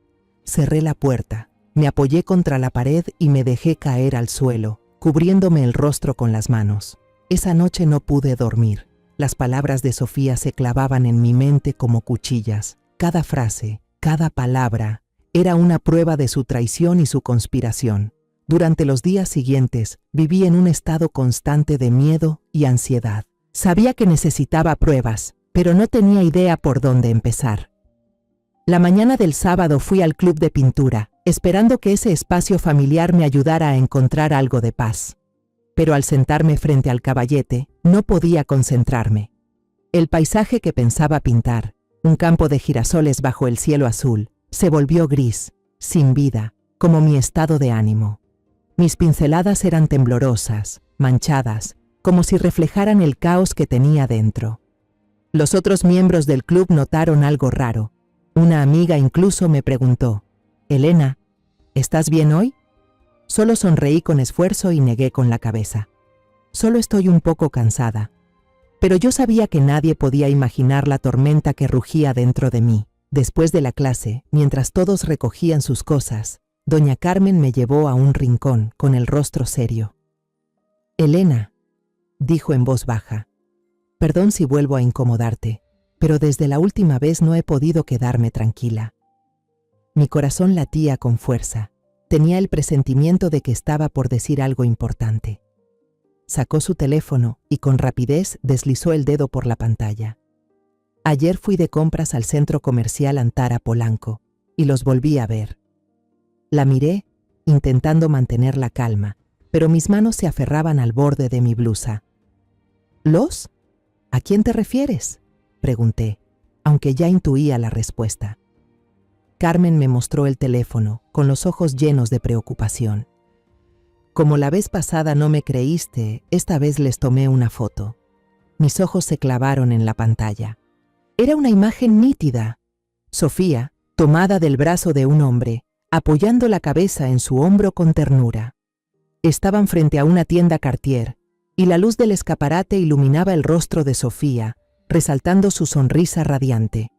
Cerré la puerta, me apoyé contra la pared y me dejé caer al suelo, cubriéndome el rostro con las manos. Esa noche no pude dormir. Las palabras de Sofía se clavaban en mi mente como cuchillas. Cada frase, cada palabra, era una prueba de su traición y su conspiración. Durante los días siguientes, viví en un estado constante de miedo y ansiedad. Sabía que necesitaba pruebas, pero no tenía idea por dónde empezar. La mañana del sábado fui al club de pintura, esperando que ese espacio familiar me ayudara a encontrar algo de paz. Pero al sentarme frente al caballete, no podía concentrarme. El paisaje que pensaba pintar, un campo de girasoles bajo el cielo azul, se volvió gris, sin vida, como mi estado de ánimo. Mis pinceladas eran temblorosas, manchadas, como si reflejaran el caos que tenía dentro. Los otros miembros del club notaron algo raro. Una amiga incluso me preguntó, «Elena, ¿estás bien hoy?». Solo sonreí con esfuerzo y negué con la cabeza. Solo estoy un poco cansada. Pero yo sabía que nadie podía imaginar la tormenta que rugía dentro de mí. Después de la clase, mientras todos recogían sus cosas, doña Carmen me llevó a un rincón con el rostro serio. «Elena», dijo en voz baja, «perdón si vuelvo a incomodarte, pero desde la última vez no he podido quedarme tranquila». Mi corazón latía con fuerza. Tenía el presentimiento de que estaba por decir algo importante. Sacó su teléfono y con rapidez deslizó el dedo por la pantalla. Ayer fui de compras al centro comercial Antara Polanco y los volví a ver. La miré, intentando mantener la calma, pero mis manos se aferraban al borde de mi blusa. ¿Los? ¿A quién te refieres?, pregunté, aunque ya intuía la respuesta. Carmen me mostró el teléfono, con los ojos llenos de preocupación. Como la vez pasada no me creíste, esta vez les tomé una foto. Mis ojos se clavaron en la pantalla. Era una imagen nítida. Sofía, tomada del brazo de un hombre, apoyando la cabeza en su hombro con ternura. Estaban frente a una tienda Cartier, y la luz del escaparate iluminaba el rostro de Sofía, resaltando su sonrisa radiante.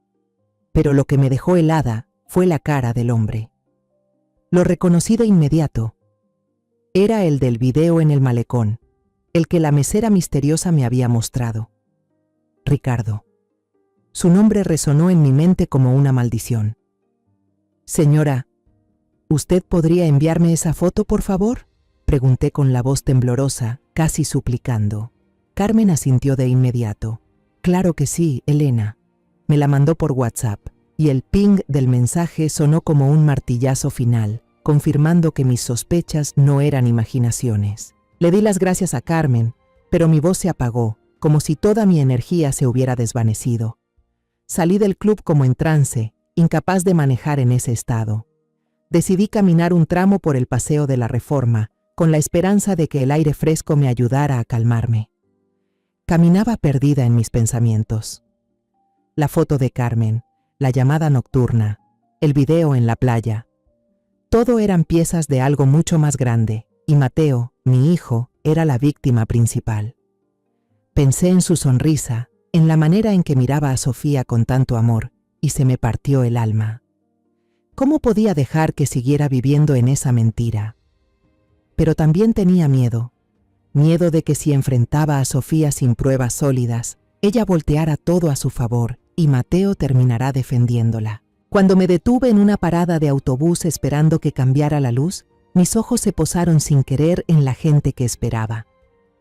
Pero lo que me dejó helada fue la cara del hombre. Lo reconocí de inmediato. Era el del video en el malecón, el que la mesera misteriosa me había mostrado. Ricardo. Su nombre resonó en mi mente como una maldición. «Señora, ¿usted podría enviarme esa foto, por favor?», pregunté con la voz temblorosa, casi suplicando. Carmen asintió de inmediato. «Claro que sí, Elena». Me la mandó por WhatsApp, y el ping del mensaje sonó como un martillazo final, confirmando que mis sospechas no eran imaginaciones. Le di las gracias a Carmen, pero mi voz se apagó, como si toda mi energía se hubiera desvanecido. Salí del club como en trance, incapaz de manejar en ese estado. Decidí caminar un tramo por el Paseo de la Reforma, con la esperanza de que el aire fresco me ayudara a calmarme. Caminaba perdida en mis pensamientos. La foto de Carmen, la llamada nocturna, el video en la playa. Todo eran piezas de algo mucho más grande, y Mateo, mi hijo, era la víctima principal. Pensé en su sonrisa, en la manera en que miraba a Sofía con tanto amor, y se me partió el alma. ¿Cómo podía dejar que siguiera viviendo en esa mentira? Pero también tenía miedo de que si enfrentaba a Sofía sin pruebas sólidas, ella volteara todo a su favor y Mateo terminará defendiéndola. Cuando me detuve en una parada de autobús esperando que cambiara la luz, mis ojos se posaron sin querer en la gente que esperaba.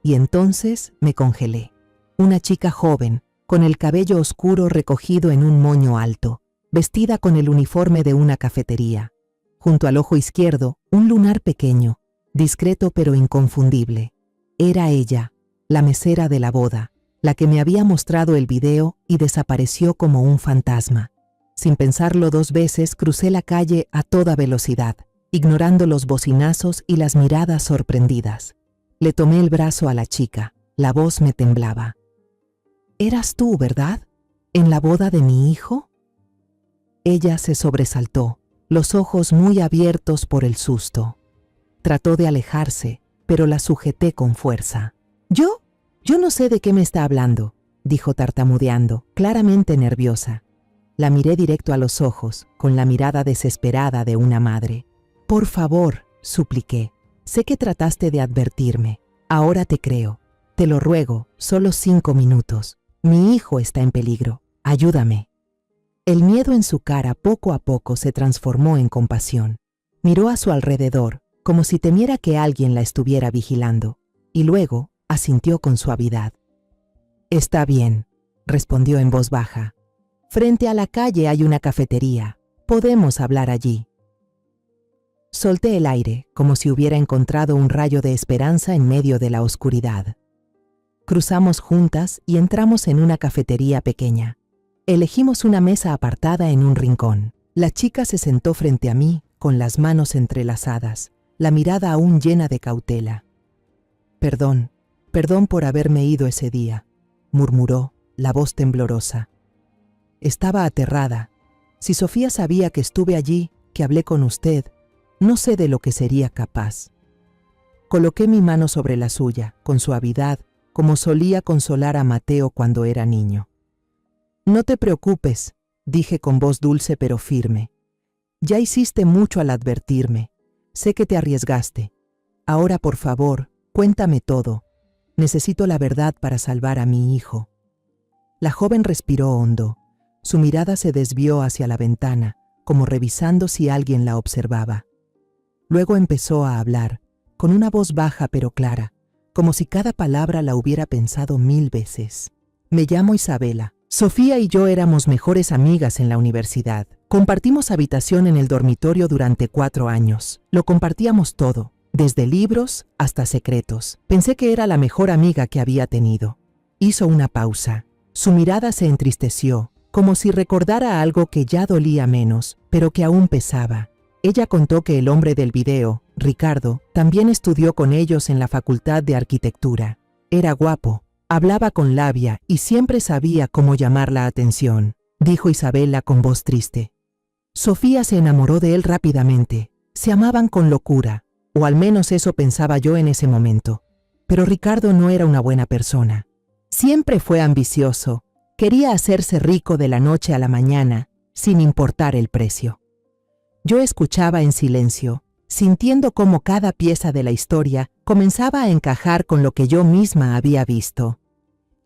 Y entonces me congelé. Una chica joven, con el cabello oscuro recogido en un moño alto, vestida con el uniforme de una cafetería. Junto al ojo izquierdo, un lunar pequeño, discreto pero inconfundible. Era ella, la mesera de la boda, la que me había mostrado el video y desapareció como un fantasma. Sin pensarlo 2 veces, crucé la calle a toda velocidad, ignorando los bocinazos y las miradas sorprendidas. Le tomé el brazo a la chica, la voz me temblaba. «¿Eras tú, verdad? ¿En la boda de mi hijo?». Ella se sobresaltó, los ojos muy abiertos por el susto. Trató de alejarse, pero la sujeté con fuerza. «¿Yo? Yo no sé de qué me está hablando», dijo tartamudeando, claramente nerviosa. La miré directo a los ojos, con la mirada desesperada de una madre. «Por favor», supliqué, «sé que trataste de advertirme. Ahora te creo. Te lo ruego, solo 5 minutos. Mi hijo está en peligro. Ayúdame». El miedo en su cara poco a poco se transformó en compasión. Miró a su alrededor, como si temiera que alguien la estuviera vigilando, y luego asintió con suavidad. «Está bien», respondió en voz baja. «Frente a la calle hay una cafetería. Podemos hablar allí». Solté el aire, como si hubiera encontrado un rayo de esperanza en medio de la oscuridad. Cruzamos juntas y entramos en una cafetería pequeña. Elegimos una mesa apartada en un rincón. La chica se sentó frente a mí, con las manos entrelazadas, la mirada aún llena de cautela. Perdón por haberme ido ese día», murmuró, la voz temblorosa. «Estaba aterrada. Si Sofía sabía que estuve allí, que hablé con usted, no sé de lo que sería capaz». Coloqué mi mano sobre la suya, con suavidad, como solía consolar a Mateo cuando era niño. «No te preocupes», dije con voz dulce pero firme. «Ya hiciste mucho al advertirme. Sé que te arriesgaste. Ahora, por favor, cuéntame todo. Necesito la verdad para salvar a mi hijo». La joven respiró hondo. Su mirada se desvió hacia la ventana, como revisando si alguien la observaba. Luego empezó a hablar, con una voz baja pero clara, como si cada palabra la hubiera pensado 1000 veces. «Me llamo Isabela. Sofía y yo éramos mejores amigas en la universidad. Compartimos habitación en el dormitorio durante 4 años. Lo compartíamos todo, desde libros hasta secretos. Pensé que era la mejor amiga que había tenido». Hizo una pausa. Su mirada se entristeció, como si recordara algo que ya dolía menos, pero que aún pesaba. Ella contó que el hombre del video, Ricardo, también estudió con ellos en la Facultad de Arquitectura. Era guapo, hablaba con labia y siempre sabía cómo llamar la atención, dijo Isabela con voz triste. Sofía se enamoró de él rápidamente. Se amaban con locura, o al menos eso pensaba yo en ese momento. Pero Ricardo no era una buena persona. Siempre fue ambicioso. Quería hacerse rico de la noche a la mañana, sin importar el precio. Yo escuchaba en silencio, sintiendo cómo cada pieza de la historia comenzaba a encajar con lo que yo misma había visto.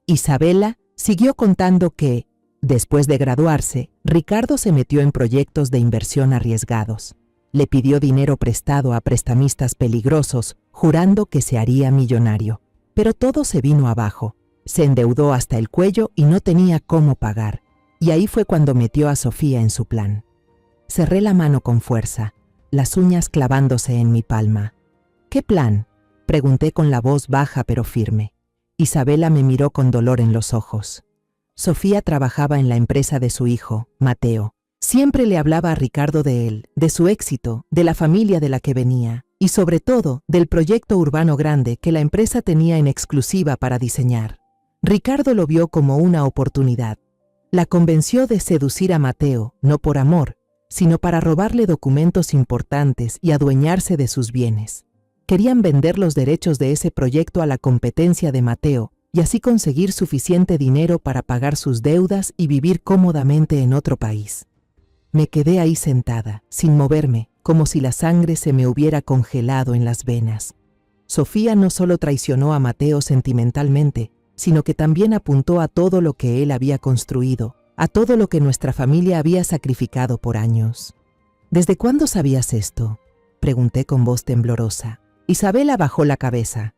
Isabela siguió contando que, después de graduarse, Ricardo se metió en proyectos de inversión arriesgados. Le pidió dinero prestado a prestamistas peligrosos, jurando que se haría millonario. Pero todo se vino abajo. Se endeudó hasta el cuello y no tenía cómo pagar. Y ahí fue cuando metió a Sofía en su plan. Cerré la mano con fuerza, las uñas clavándose en mi palma. «¿Qué plan?», pregunté con la voz baja pero firme. Isabela me miró con dolor en los ojos. Sofía trabajaba en la empresa de su hijo, Mateo. Siempre le hablaba a Ricardo de él, de su éxito, de la familia de la que venía, y sobre todo del proyecto urbano grande que la empresa tenía en exclusiva para diseñar. Ricardo lo vio como una oportunidad. La convenció de seducir a Mateo, no por amor, sino para robarle documentos importantes y adueñarse de sus bienes. Querían vender los derechos de ese proyecto a la competencia de Mateo y así conseguir suficiente dinero para pagar sus deudas y vivir cómodamente en otro país. Me quedé ahí sentada, sin moverme, como si la sangre se me hubiera congelado en las venas. Sofía no solo traicionó a Mateo sentimentalmente, sino que también apuntó a todo lo que él había construido, a todo lo que nuestra familia había sacrificado por años. «¿Desde cuándo sabías esto?», pregunté con voz temblorosa. Isabela bajó la cabeza.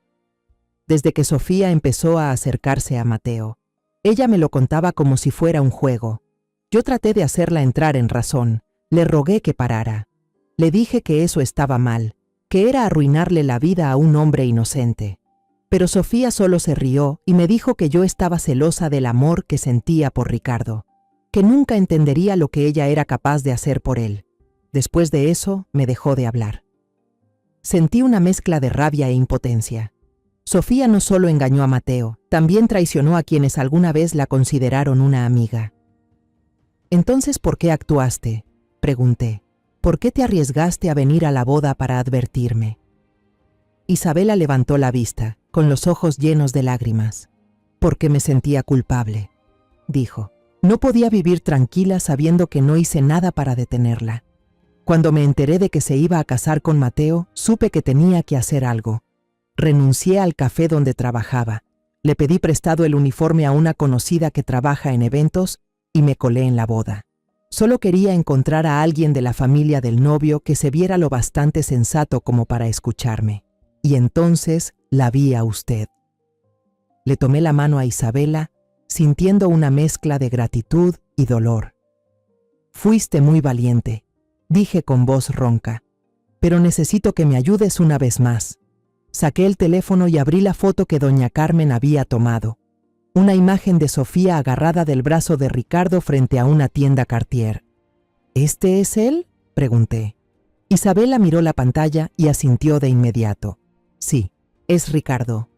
«Desde que Sofía empezó a acercarse a Mateo. Ella me lo contaba como si fuera un juego. Yo traté de hacerla entrar en razón. Le rogué que parara. Le dije que eso estaba mal, que era arruinarle la vida a un hombre inocente. Pero Sofía solo se rió y me dijo que yo estaba celosa del amor que sentía por Ricardo, que nunca entendería lo que ella era capaz de hacer por él. Después de eso, me dejó de hablar». Sentí una mezcla de rabia e impotencia. Sofía no solo engañó a Mateo, también traicionó a quienes alguna vez la consideraron una amiga. «Entonces, ¿por qué actuaste?», pregunté. «¿Por qué te arriesgaste a venir a la boda para advertirme?». Isabela levantó la vista, con los ojos llenos de lágrimas. «Porque me sentía culpable», dijo. «No podía vivir tranquila sabiendo que no hice nada para detenerla. Cuando me enteré de que se iba a casar con Mateo, supe que tenía que hacer algo. Renuncié al café donde trabajaba. Le pedí prestado el uniforme a una conocida que trabaja en eventos y me colé en la boda. Solo quería encontrar a alguien de la familia del novio que se viera lo bastante sensato como para escucharme. Y entonces la vi a usted». Le tomé la mano a Isabela, sintiendo una mezcla de gratitud y dolor. «Fuiste muy valiente», dije con voz ronca, «pero necesito que me ayudes una vez más». Saqué el teléfono y abrí la foto que doña Carmen había tomado. Una imagen de Sofía agarrada del brazo de Ricardo frente a una tienda Cartier. «¿Este es él?», pregunté. Isabela miró la pantalla y asintió de inmediato. «Sí, es Ricardo».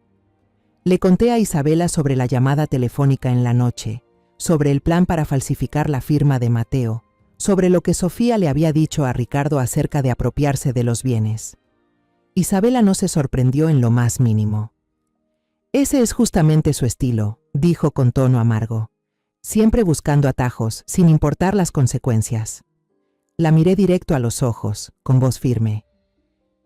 Le conté a Isabela sobre la llamada telefónica en la noche, sobre el plan para falsificar la firma de Mateo, sobre lo que Sofía le había dicho a Ricardo acerca de apropiarse de los bienes. Isabela no se sorprendió en lo más mínimo. Ese es justamente su estilo, dijo con tono amargo, siempre buscando atajos, sin importar las consecuencias. La miré directo a los ojos, con voz firme.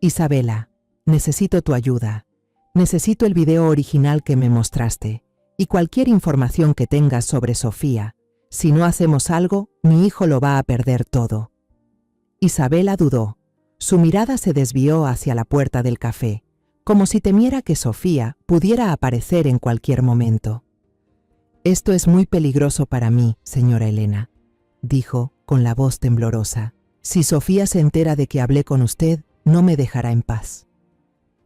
Isabela, necesito tu ayuda. Necesito el video original que me mostraste, y cualquier información que tengas sobre Sofía. Si no hacemos algo, mi hijo lo va a perder todo. Isabela dudó. Su mirada se desvió hacia la puerta del café, como si temiera que Sofía pudiera aparecer en cualquier momento. Esto es muy peligroso para mí, señora Elena, dijo con la voz temblorosa. Si Sofía se entera de que hablé con usted, no me dejará en paz.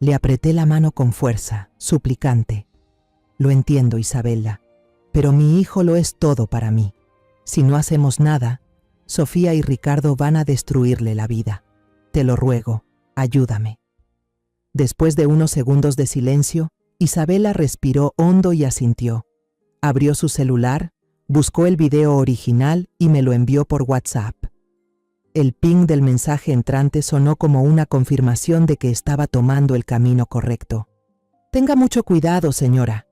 Le apreté la mano con fuerza, suplicante. Lo entiendo, Isabela, pero mi hijo lo es todo para mí. Si no hacemos nada, Sofía y Ricardo van a destruirle la vida. Te lo ruego, ayúdame. Después de unos segundos de silencio, Isabela respiró hondo y asintió. Abrió su celular, buscó el video original y me lo envió por WhatsApp. El ping del mensaje entrante sonó como una confirmación de que estaba tomando el camino correcto. Tenga mucho cuidado, señora,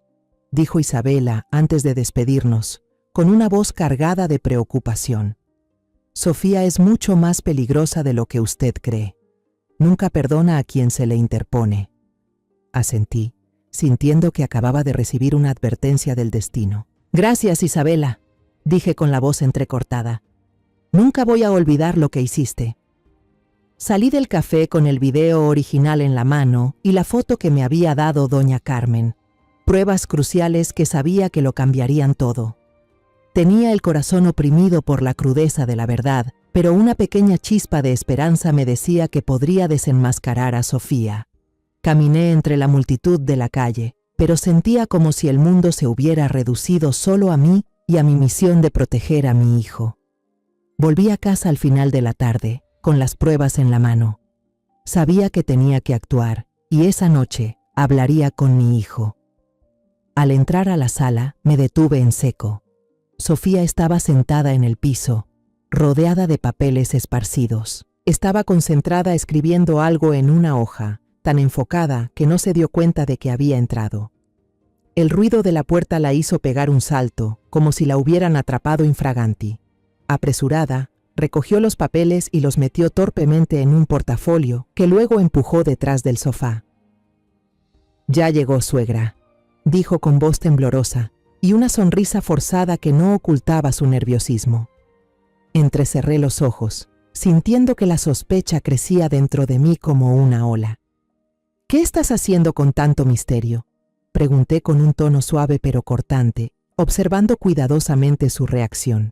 dijo Isabela antes de despedirnos, con una voz cargada de preocupación. Sofía es mucho más peligrosa de lo que usted cree. Nunca perdona a quien se le interpone. Asentí, sintiendo que acababa de recibir una advertencia del destino. Gracias, Isabela, dije con la voz entrecortada. Nunca voy a olvidar lo que hiciste. Salí del café con el video original en la mano y la foto que me había dado doña Carmen. Pruebas cruciales que sabía que lo cambiarían todo. Tenía el corazón oprimido por la crudeza de la verdad, pero una pequeña chispa de esperanza me decía que podría desenmascarar a Sofía. Caminé entre la multitud de la calle, pero sentía como si el mundo se hubiera reducido solo a mí y a mi misión de proteger a mi hijo. Volví a casa al final de la tarde, con las pruebas en la mano. Sabía que tenía que actuar, y esa noche hablaría con mi hijo. Al entrar a la sala, me detuve en seco. Sofía estaba sentada en el piso, rodeada de papeles esparcidos. Estaba concentrada escribiendo algo en una hoja, tan enfocada que no se dio cuenta de que había entrado. El ruido de la puerta la hizo pegar un salto, como si la hubieran atrapado infraganti. Apresurada, recogió los papeles y los metió torpemente en un portafolio que luego empujó detrás del sofá. «Ya llegó, suegra», dijo con voz temblorosa y una sonrisa forzada que no ocultaba su nerviosismo. Entrecerré los ojos, sintiendo que la sospecha crecía dentro de mí como una ola. «¿Qué estás haciendo con tanto misterio?», pregunté con un tono suave pero cortante, observando cuidadosamente su reacción.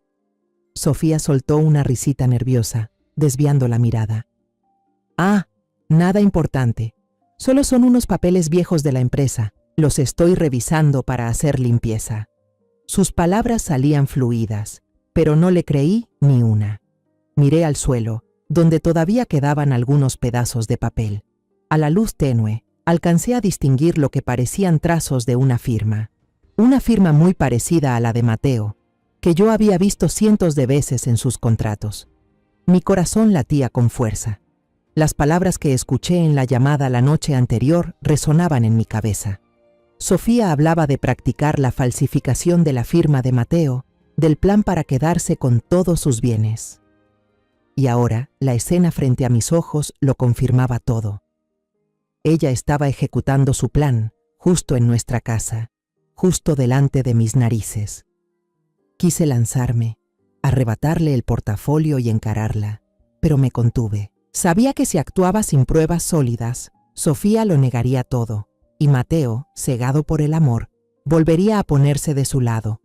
Sofía soltó una risita nerviosa, desviando la mirada. «Ah, nada importante. Solo son unos papeles viejos de la empresa. Los estoy revisando para hacer limpieza». Sus palabras salían fluidas, pero no le creí ni una. Miré al suelo, donde todavía quedaban algunos pedazos de papel. A la luz tenue, alcancé a distinguir lo que parecían trazos de una firma muy parecida a la de Mateo, que yo había visto cientos de veces en sus contratos. Mi corazón latía con fuerza. Las palabras que escuché en la llamada la noche anterior resonaban en mi cabeza. Sofía hablaba de practicar la falsificación de la firma de Mateo, del plan para quedarse con todos sus bienes. Y ahora, la escena frente a mis ojos lo confirmaba todo. Ella estaba ejecutando su plan, justo en nuestra casa, justo delante de mis narices. Quise lanzarme, arrebatarle el portafolio y encararla, pero me contuve. Sabía que si actuaba sin pruebas sólidas, Sofía lo negaría todo, y Mateo, cegado por el amor, volvería a ponerse de su lado.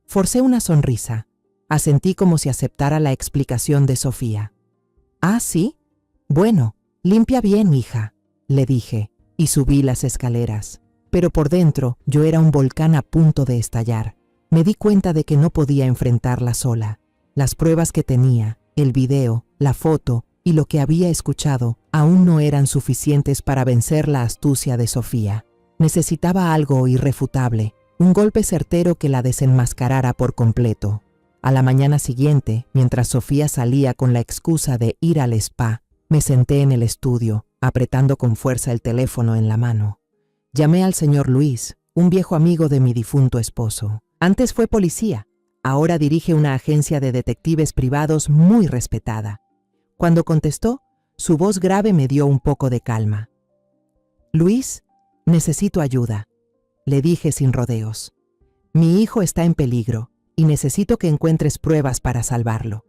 Forcé una sonrisa. Asentí como si aceptara la explicación de Sofía. «¿Ah, sí? Bueno, limpia bien, hija», le dije, y subí las escaleras. Pero por dentro yo era un volcán a punto de estallar. Me di cuenta de que no podía enfrentarla sola. Las pruebas que tenía, el video, la foto y lo que había escuchado aún no eran suficientes para vencer la astucia de Sofía. Necesitaba algo irrefutable, un golpe certero que la desenmascarara por completo. A la mañana siguiente, mientras Sofía salía con la excusa de ir al spa, Me senté en el estudio, apretando con fuerza el teléfono en la mano. Llamé al señor Luis, un viejo amigo de mi difunto esposo. Antes fue policía, ahora dirige una agencia de detectives privados muy respetada. Cuando contestó, su voz grave me dio un poco de calma. Luis, necesito ayuda, le dije sin rodeos. Mi hijo está en peligro y necesito que encuentres pruebas para salvarlo.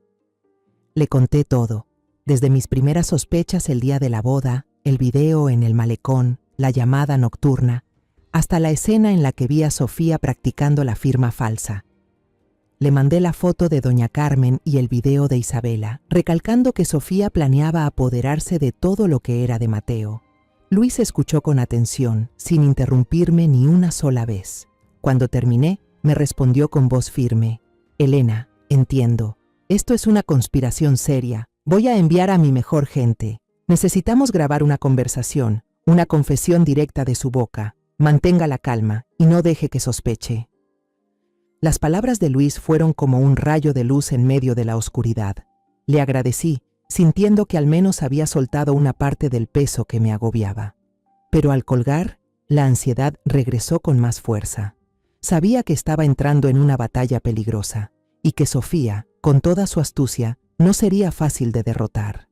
Le conté todo, desde mis primeras sospechas el día de la boda, el video en el malecón, la llamada nocturna, hasta la escena en la que vi a Sofía practicando la firma falsa. Le mandé la foto de doña Carmen y el video de Isabela, recalcando que Sofía planeaba apoderarse de todo lo que era de Mateo. Luis escuchó con atención, sin interrumpirme ni una sola vez. Cuando terminé, me respondió con voz firme: Elena, entiendo. Esto es una conspiración seria. Voy a enviar a mi mejor gente. Necesitamos grabar una conversación, una confesión directa de su boca. Mantenga la calma y no deje que sospeche. Las palabras de Luis fueron como un rayo de luz en medio de la oscuridad. Le agradecí, sintiendo que al menos había soltado una parte del peso que me agobiaba. Pero al colgar, la ansiedad regresó con más fuerza. Sabía que estaba entrando en una batalla peligrosa y que Sofía, con toda su astucia, no sería fácil de derrotar.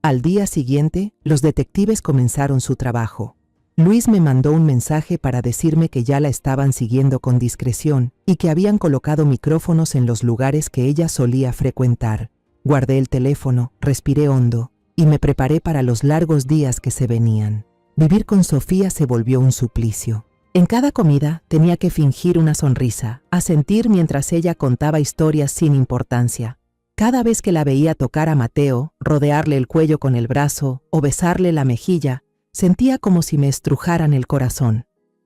Al día siguiente, los detectives comenzaron su trabajo. Luis me mandó un mensaje para decirme que ya la estaban siguiendo con discreción y que habían colocado micrófonos en los lugares que ella solía frecuentar. Guardé el teléfono, respiré hondo y me preparé para los largos días que se venían. Vivir con Sofía se volvió un suplicio. En cada comida tenía que fingir una sonrisa, asentir mientras ella contaba historias sin importancia. Cada vez que la veía tocar a Mateo, rodearle el cuello con el brazo o besarle la mejilla, sentía como si me estrujaran el corazón.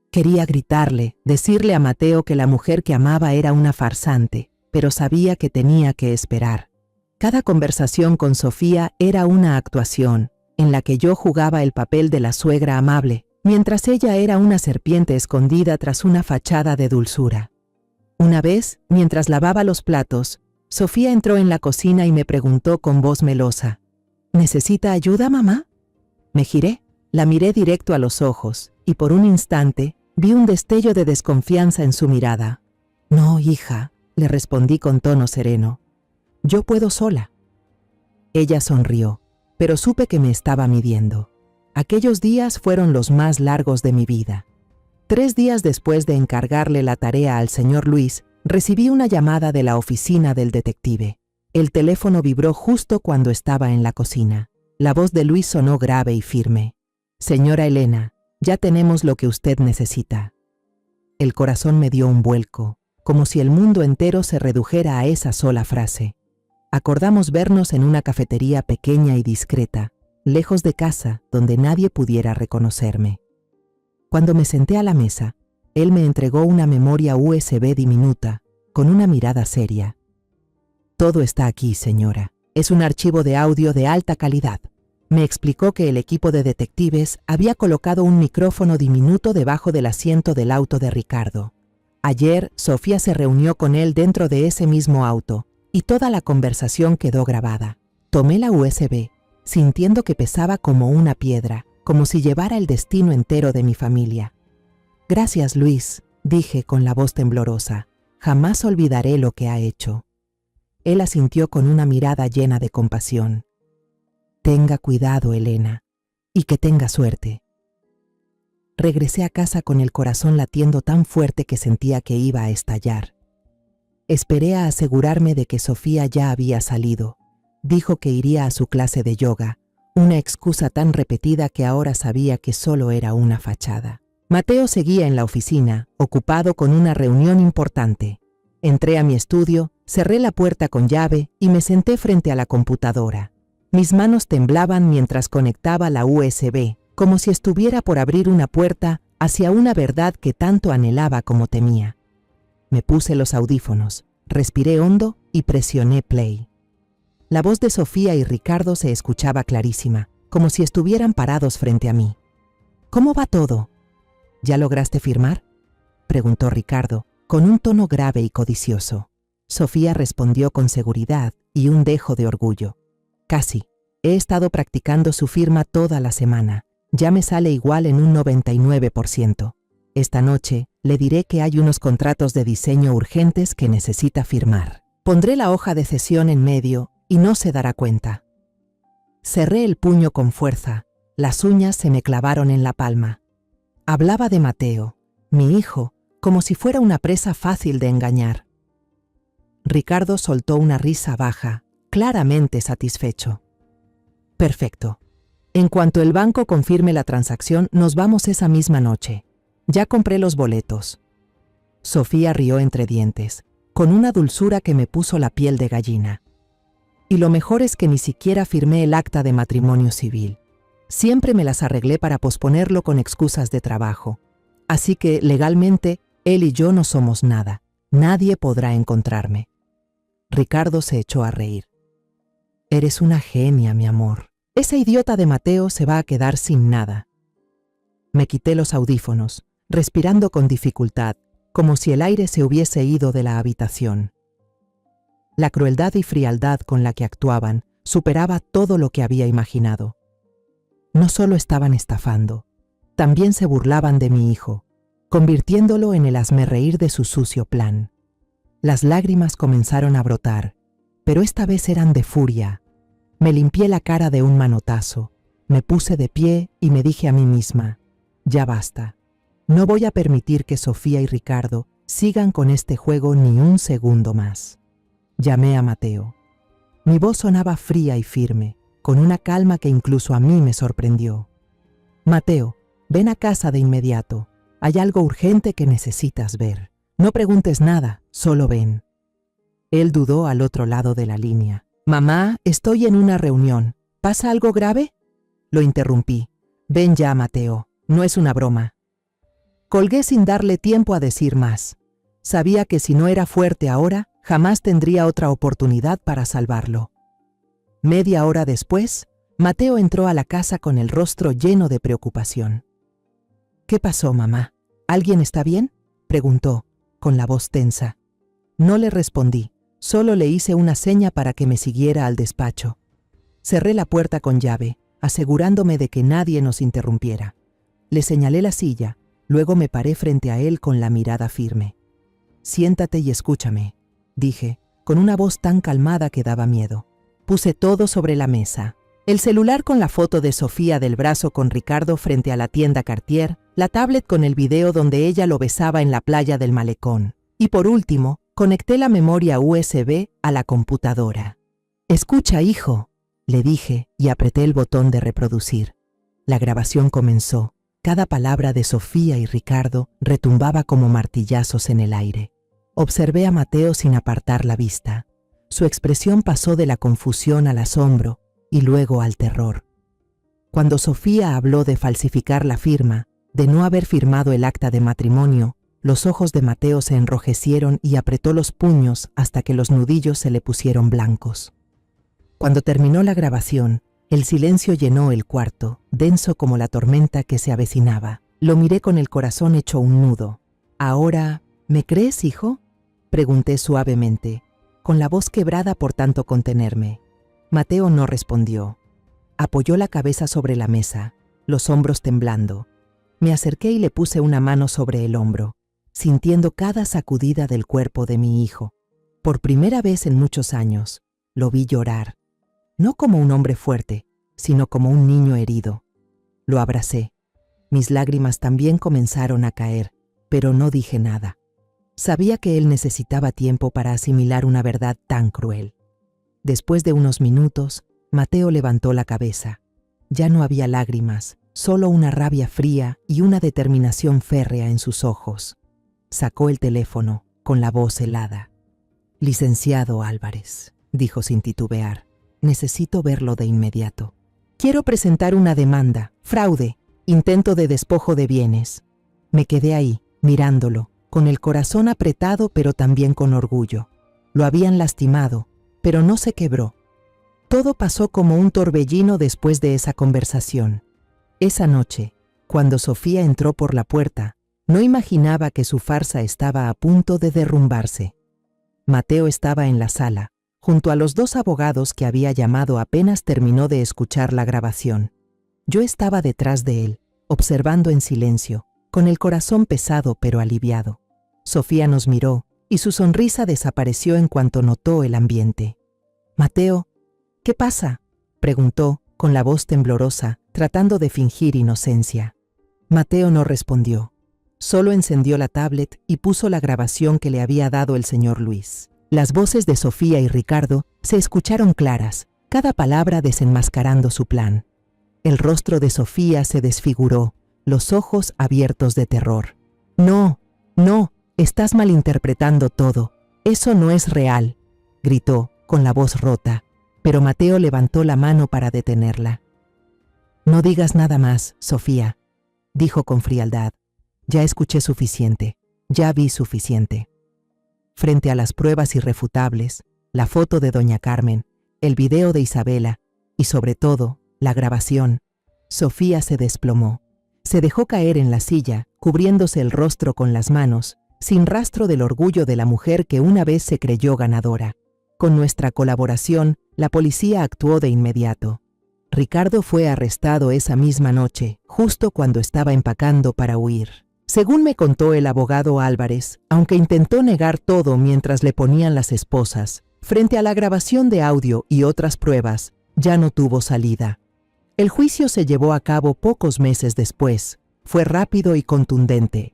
Quería gritarle, decirle a Mateo que la mujer que amaba era una farsante, pero sabía que tenía que esperar. Cada conversación con Sofía era una actuación, en la que yo jugaba el papel de la suegra amable, mientras ella era una serpiente escondida tras una fachada de dulzura. Una vez, mientras lavaba los platos, Sofía entró en la cocina y me preguntó con voz melosa: ¿Necesita ayuda, mamá? Me giré, la miré directo a los ojos y por un instante vi un destello de desconfianza en su mirada. No, hija, le respondí con tono sereno. Yo puedo sola. Ella sonrió, pero supe que me estaba midiendo. Aquellos días fueron los más largos de mi vida. 3 días después de encargarle la tarea al señor Luis, recibí una llamada de la oficina del detective. El teléfono vibró justo cuando estaba en la cocina. La voz de Luis sonó grave y firme. Señora Elena, ya tenemos lo que usted necesita. El corazón me dio un vuelco, como si el mundo entero se redujera a esa sola frase. Acordamos vernos en una cafetería pequeña y discreta, lejos de casa, donde nadie pudiera reconocerme. Cuando me senté a la mesa, él me entregó una memoria USB diminuta, con una mirada seria. Todo está aquí, señora. Es un archivo de audio de alta calidad. Me explicó que el equipo de detectives había colocado un micrófono diminuto debajo del asiento del auto de Ricardo. Ayer, Sofía se reunió con él dentro de ese mismo auto, y toda la conversación quedó grabada. Tomé la USB, sintiendo que pesaba como una piedra, como si llevara el destino entero de mi familia. Gracias, Luis, dije con la voz temblorosa. Jamás olvidaré lo que ha hecho. Él asintió con una mirada llena de compasión. Tenga cuidado, Elena, y que tenga suerte. Regresé a casa con el corazón latiendo tan fuerte que sentía que iba a estallar. Esperé a asegurarme de que Sofía ya había salido. Dijo que iría a su clase de yoga, una excusa tan repetida que ahora sabía que solo era una fachada. Mateo seguía en la oficina, ocupado con una reunión importante. Entré a mi estudio, cerré la puerta con llave y me senté frente a la computadora. Mis manos temblaban mientras conectaba la USB, como si estuviera por abrir una puerta hacia una verdad que tanto anhelaba como temía. Me puse los audífonos, respiré hondo y presioné play. La voz de Sofía y Ricardo se escuchaba clarísima, como si estuvieran parados frente a mí. ¿Cómo va todo? ¿Ya lograste firmar?, preguntó Ricardo, con un tono grave y codicioso. Sofía respondió con seguridad y un dejo de orgullo. Casi. He estado practicando su firma toda la semana. Ya me sale igual en un 99%. Esta noche le diré que hay unos contratos de diseño urgentes que necesita firmar. Pondré la hoja de cesión en medio y no se dará cuenta. Cerré el puño con fuerza. Las uñas se me clavaron en la palma. Hablaba de Mateo, mi hijo, como si fuera una presa fácil de engañar. Ricardo soltó una risa baja, claramente satisfecho. Perfecto. En cuanto el banco confirme la transacción, nos vamos esa misma noche. Ya compré los boletos. Sofía rió entre dientes, con una dulzura que me puso la piel de gallina. Y lo mejor es que ni siquiera firmé el acta de matrimonio civil. Siempre me las arreglé para posponerlo con excusas de trabajo. Así que, legalmente, él y yo no somos nada. Nadie podrá encontrarme. Ricardo se echó a reír. Eres una genia, mi amor. Ese idiota de Mateo se va a quedar sin nada. Me quité los audífonos, respirando con dificultad, como si el aire se hubiese ido de la habitación. La crueldad y frialdad con la que actuaban superaba todo lo que había imaginado. No solo estaban estafando, también se burlaban de mi hijo, convirtiéndolo en el hazmerreír de su sucio plan. Las lágrimas comenzaron a brotar, pero esta vez eran de furia. Me limpié la cara de un manotazo, me puse de pie y me dije a mí misma, ya basta. No voy a permitir que Sofía y Ricardo sigan con este juego ni un segundo más. Llamé a Mateo. Mi voz sonaba fría y firme, con una calma que incluso a mí me sorprendió. Mateo, ven a casa de inmediato. Hay algo urgente que necesitas ver. No preguntes nada, solo ven. Él dudó al otro lado de la línea. Mamá, estoy en una reunión. ¿Pasa algo grave? Lo interrumpí. Ven ya, Mateo. No es una broma. Colgué sin darle tiempo a decir más. Sabía que si no era fuerte ahora, jamás tendría otra oportunidad para salvarlo. Media hora después, Mateo entró a la casa con el rostro lleno de preocupación. ¿Qué pasó, mamá? ¿Alguien está bien?, preguntó, con la voz tensa. No le respondí, solo le hice una seña para que me siguiera al despacho. Cerré la puerta con llave, asegurándome de que nadie nos interrumpiera. Le señalé la silla, luego me paré frente a él con la mirada firme. Siéntate y escúchame, dije, con una voz tan calmada que daba miedo. Puse todo sobre la mesa. El celular con la foto de Sofía del brazo con Ricardo frente a la tienda Cartier, la tablet con el video donde ella lo besaba en la playa del malecón. Y por último, conecté la memoria USB a la computadora. Escucha, hijo, le dije y apreté el botón de reproducir. La grabación comenzó. Cada palabra de Sofía y Ricardo retumbaba como martillazos en el aire. Observé a Mateo sin apartar la vista. Su expresión pasó de la confusión al asombro y luego al terror. Cuando Sofía habló de falsificar la firma, de no haber firmado el acta de matrimonio, los ojos de Mateo se enrojecieron y apretó los puños hasta que los nudillos se le pusieron blancos. Cuando terminó la grabación, el silencio llenó el cuarto, denso como la tormenta que se avecinaba. Lo miré con el corazón hecho un nudo. «Ahora, ¿me crees, hijo?», pregunté suavemente, con la voz quebrada por tanto contenerme. Mateo no respondió. Apoyó la cabeza sobre la mesa, los hombros temblando. Me acerqué y le puse una mano sobre el hombro, sintiendo cada sacudida del cuerpo de mi hijo. Por primera vez en muchos años, lo vi llorar. No como un hombre fuerte, sino como un niño herido. Lo abracé. Mis lágrimas también comenzaron a caer, pero no dije nada. Sabía que él necesitaba tiempo para asimilar una verdad tan cruel. Después de unos minutos, Mateo levantó la cabeza. Ya no había lágrimas, solo una rabia fría y una determinación férrea en sus ojos. Sacó el teléfono, con la voz helada. «Licenciado Álvarez», dijo sin titubear, «necesito verlo de inmediato. Quiero presentar una demanda, fraude, intento de despojo de bienes». Me quedé ahí, mirándolo, con el corazón apretado pero también con orgullo. Lo habían lastimado, pero no se quebró. Todo pasó como un torbellino después de esa conversación. Esa noche, cuando Sofía entró por la puerta, no imaginaba que su farsa estaba a punto de derrumbarse. Mateo estaba en la sala, junto a los dos abogados que había llamado apenas terminó de escuchar la grabación. Yo estaba detrás de él, observando en silencio, con el corazón pesado pero aliviado. Sofía nos miró, y su sonrisa desapareció en cuanto notó el ambiente. «Mateo, ¿qué pasa?», preguntó, con la voz temblorosa, tratando de fingir inocencia. Mateo no respondió. Solo encendió la tablet y puso la grabación que le había dado el señor Luis. Las voces de Sofía y Ricardo se escucharon claras, cada palabra desenmascarando su plan. El rostro de Sofía se desfiguró, los ojos abiertos de terror. «No, no, estás malinterpretando todo. Eso no es real», gritó, con la voz rota, pero Mateo levantó la mano para detenerla. «No digas nada más, Sofía», dijo con frialdad. «Ya escuché suficiente, ya vi suficiente». Frente a las pruebas irrefutables, la foto de doña Carmen, el video de Isabela y, sobre todo, la grabación, Sofía se desplomó. Se dejó caer en la silla, cubriéndose el rostro con las manos, sin rastro del orgullo de la mujer que una vez se creyó ganadora. Con nuestra colaboración, la policía actuó de inmediato. Ricardo fue arrestado esa misma noche, justo cuando estaba empacando para huir. Según me contó el abogado Álvarez, aunque intentó negar todo mientras le ponían las esposas, frente a la grabación de audio y otras pruebas, ya no tuvo salida. El juicio se llevó a cabo pocos meses después. Fue rápido y contundente.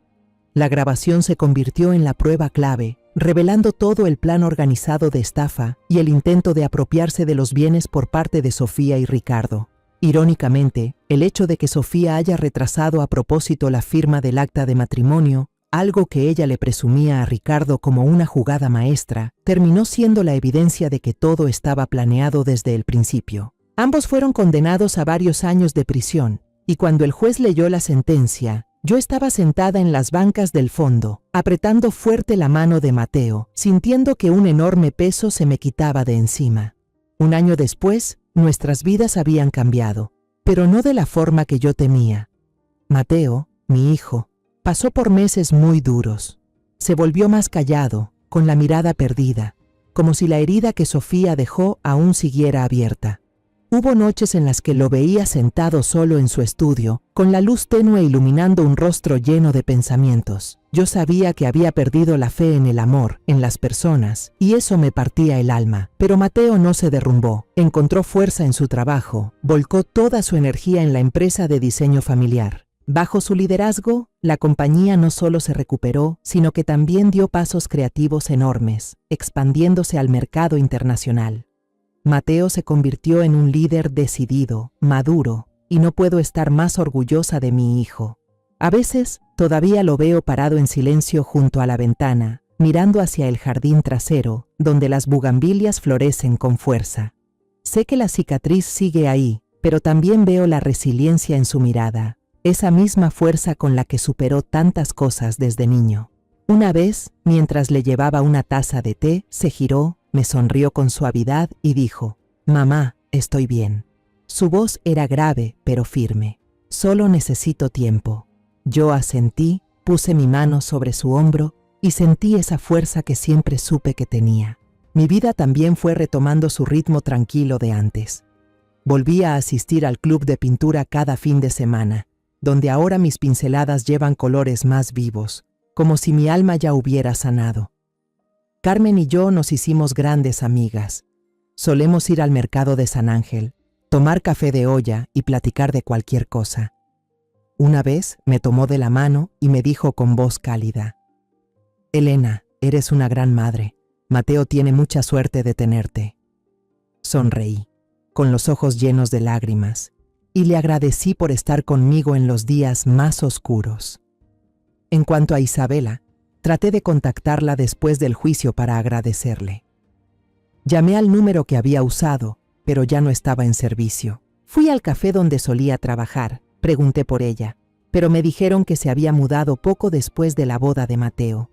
La grabación se convirtió en la prueba clave, revelando todo el plan organizado de estafa y el intento de apropiarse de los bienes por parte de Sofía y Ricardo. Irónicamente, el hecho de que Sofía haya retrasado a propósito la firma del acta de matrimonio, algo que ella le presumía a Ricardo como una jugada maestra, terminó siendo la evidencia de que todo estaba planeado desde el principio. Ambos fueron condenados a varios años de prisión, y cuando el juez leyó la sentencia, yo estaba sentada en las bancas del fondo, apretando fuerte la mano de Mateo, sintiendo que un enorme peso se me quitaba de encima. Un año después, nuestras vidas habían cambiado, pero no de la forma que yo temía. Mateo, mi hijo, pasó por meses muy duros. Se volvió más callado, con la mirada perdida, como si la herida que Sofía dejó aún siguiera abierta. Hubo noches en las que lo veía sentado solo en su estudio, con la luz tenue iluminando un rostro lleno de pensamientos. Yo sabía que había perdido la fe en el amor, en las personas, y eso me partía el alma. Pero Mateo no se derrumbó, encontró fuerza en su trabajo, volcó toda su energía en la empresa de diseño familiar. Bajo su liderazgo, la compañía no solo se recuperó, sino que también dio pasos creativos enormes, expandiéndose al mercado internacional. Mateo se convirtió en un líder decidido, maduro, y no puedo estar más orgullosa de mi hijo. A veces, todavía lo veo parado en silencio junto a la ventana, mirando hacia el jardín trasero, donde las bugambilias florecen con fuerza. Sé que la cicatriz sigue ahí, pero también veo la resiliencia en su mirada, esa misma fuerza con la que superó tantas cosas desde niño. Una vez, mientras le llevaba una taza de té, se giró, me sonrió con suavidad y dijo: «Mamá, estoy bien». Su voz era grave, pero firme. «Solo necesito tiempo». Yo asentí, puse mi mano sobre su hombro y sentí esa fuerza que siempre supe que tenía. Mi vida también fue retomando su ritmo tranquilo de antes. Volví a asistir al club de pintura cada fin de semana, donde ahora mis pinceladas llevan colores más vivos, como si mi alma ya hubiera sanado. Carmen y yo nos hicimos grandes amigas. Solemos ir al mercado de San Ángel, tomar café de olla y platicar de cualquier cosa. Una vez me tomó de la mano y me dijo con voz cálida: «Elena, eres una gran madre. Mateo tiene mucha suerte de tenerte». Sonreí, con los ojos llenos de lágrimas, y le agradecí por estar conmigo en los días más oscuros. En cuanto a Isabela, traté de contactarla después del juicio para agradecerle. Llamé al número que había usado, pero ya no estaba en servicio. Fui al café donde solía trabajar, pregunté por ella, pero me dijeron que se había mudado poco después de la boda de Mateo.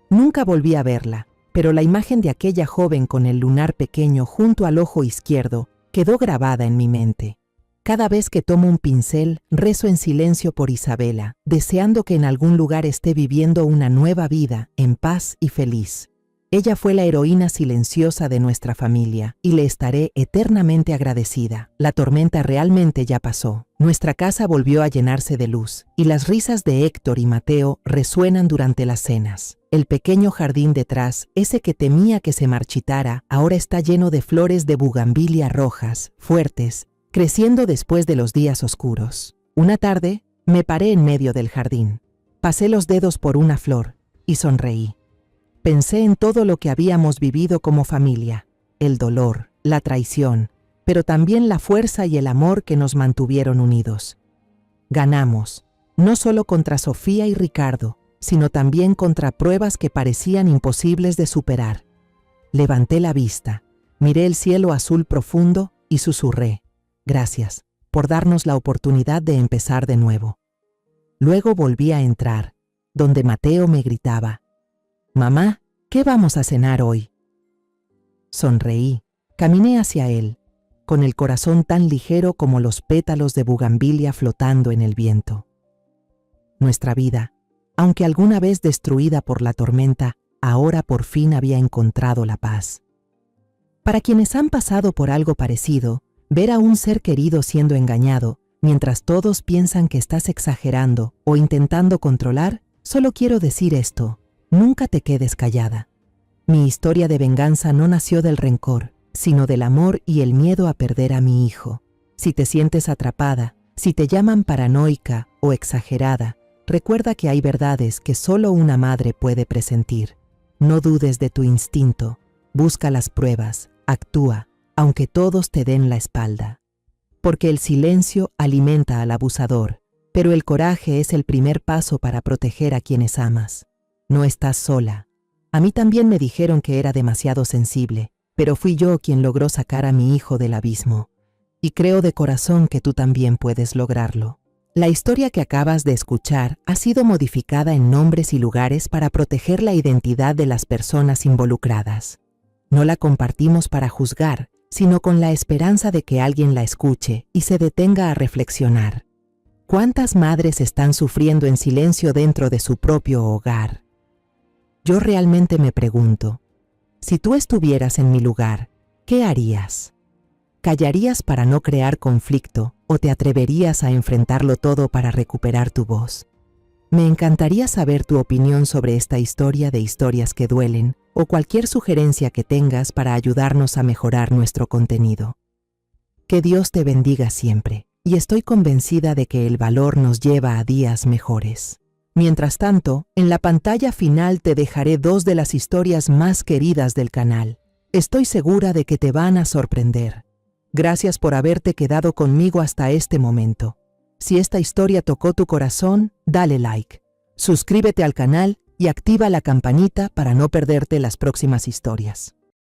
Nunca volví a verla, pero la imagen de aquella joven con el lunar pequeño junto al ojo izquierdo quedó grabada en mi mente. Cada vez que tomo un pincel, rezo en silencio por Isabela, deseando que en algún lugar esté viviendo una nueva vida, en paz y feliz. Ella fue la heroína silenciosa de nuestra familia y le estaré eternamente agradecida. La tormenta realmente ya pasó. Nuestra casa volvió a llenarse de luz y las risas de Héctor y Mateo resuenan durante las cenas. El pequeño jardín detrás, ese que temía que se marchitara, ahora está lleno de flores de bugambilia rojas, fuertes, creciendo después de los días oscuros. Una tarde, me paré en medio del jardín. Pasé los dedos por una flor y sonreí. Pensé en todo lo que habíamos vivido como familia, el dolor, la traición, pero también la fuerza y el amor que nos mantuvieron unidos. Ganamos, no solo contra Sofía y Ricardo, sino también contra pruebas que parecían imposibles de superar. Levanté la vista, miré el cielo azul profundo y susurré, gracias por darnos la oportunidad de empezar de nuevo. Luego volví a entrar, donde Mateo me gritaba, «Mamá, ¿qué vamos a cenar hoy?» Sonreí, caminé hacia él, con el corazón tan ligero como los pétalos de bugambilia flotando en el viento. Nuestra vida, aunque alguna vez destruida por la tormenta, ahora por fin había encontrado la paz. Para quienes han pasado por algo parecido, ver a un ser querido siendo engañado, mientras todos piensan que estás exagerando o intentando controlar, solo quiero decir esto: nunca te quedes callada. Mi historia de venganza no nació del rencor, sino del amor y el miedo a perder a mi hijo. Si te sientes atrapada, si te llaman paranoica o exagerada, recuerda que hay verdades que solo una madre puede presentir. No dudes de tu instinto, busca las pruebas, actúa, aunque todos te den la espalda. Porque el silencio alimenta al abusador, pero el coraje es el primer paso para proteger a quienes amas. No estás sola. A mí también me dijeron que era demasiado sensible, pero fui yo quien logró sacar a mi hijo del abismo. Y creo de corazón que tú también puedes lograrlo. La historia que acabas de escuchar ha sido modificada en nombres y lugares para proteger la identidad de las personas involucradas. No la compartimos para juzgar, sino con la esperanza de que alguien la escuche y se detenga a reflexionar. ¿Cuántas madres están sufriendo en silencio dentro de su propio hogar? Yo realmente me pregunto, si tú estuvieras en mi lugar, ¿qué harías? ¿Callarías para no crear conflicto o te atreverías a enfrentarlo todo para recuperar tu voz? Me encantaría saber tu opinión sobre esta historia de Historias que Duelen o cualquier sugerencia que tengas para ayudarnos a mejorar nuestro contenido. Que Dios te bendiga siempre, y estoy convencida de que el valor nos lleva a días mejores. Mientras tanto, en la pantalla final te dejaré 2 de las historias más queridas del canal. Estoy segura de que te van a sorprender. Gracias por haberte quedado conmigo hasta este momento. Si esta historia tocó tu corazón, dale like, suscríbete al canal y activa la campanita para no perderte las próximas historias.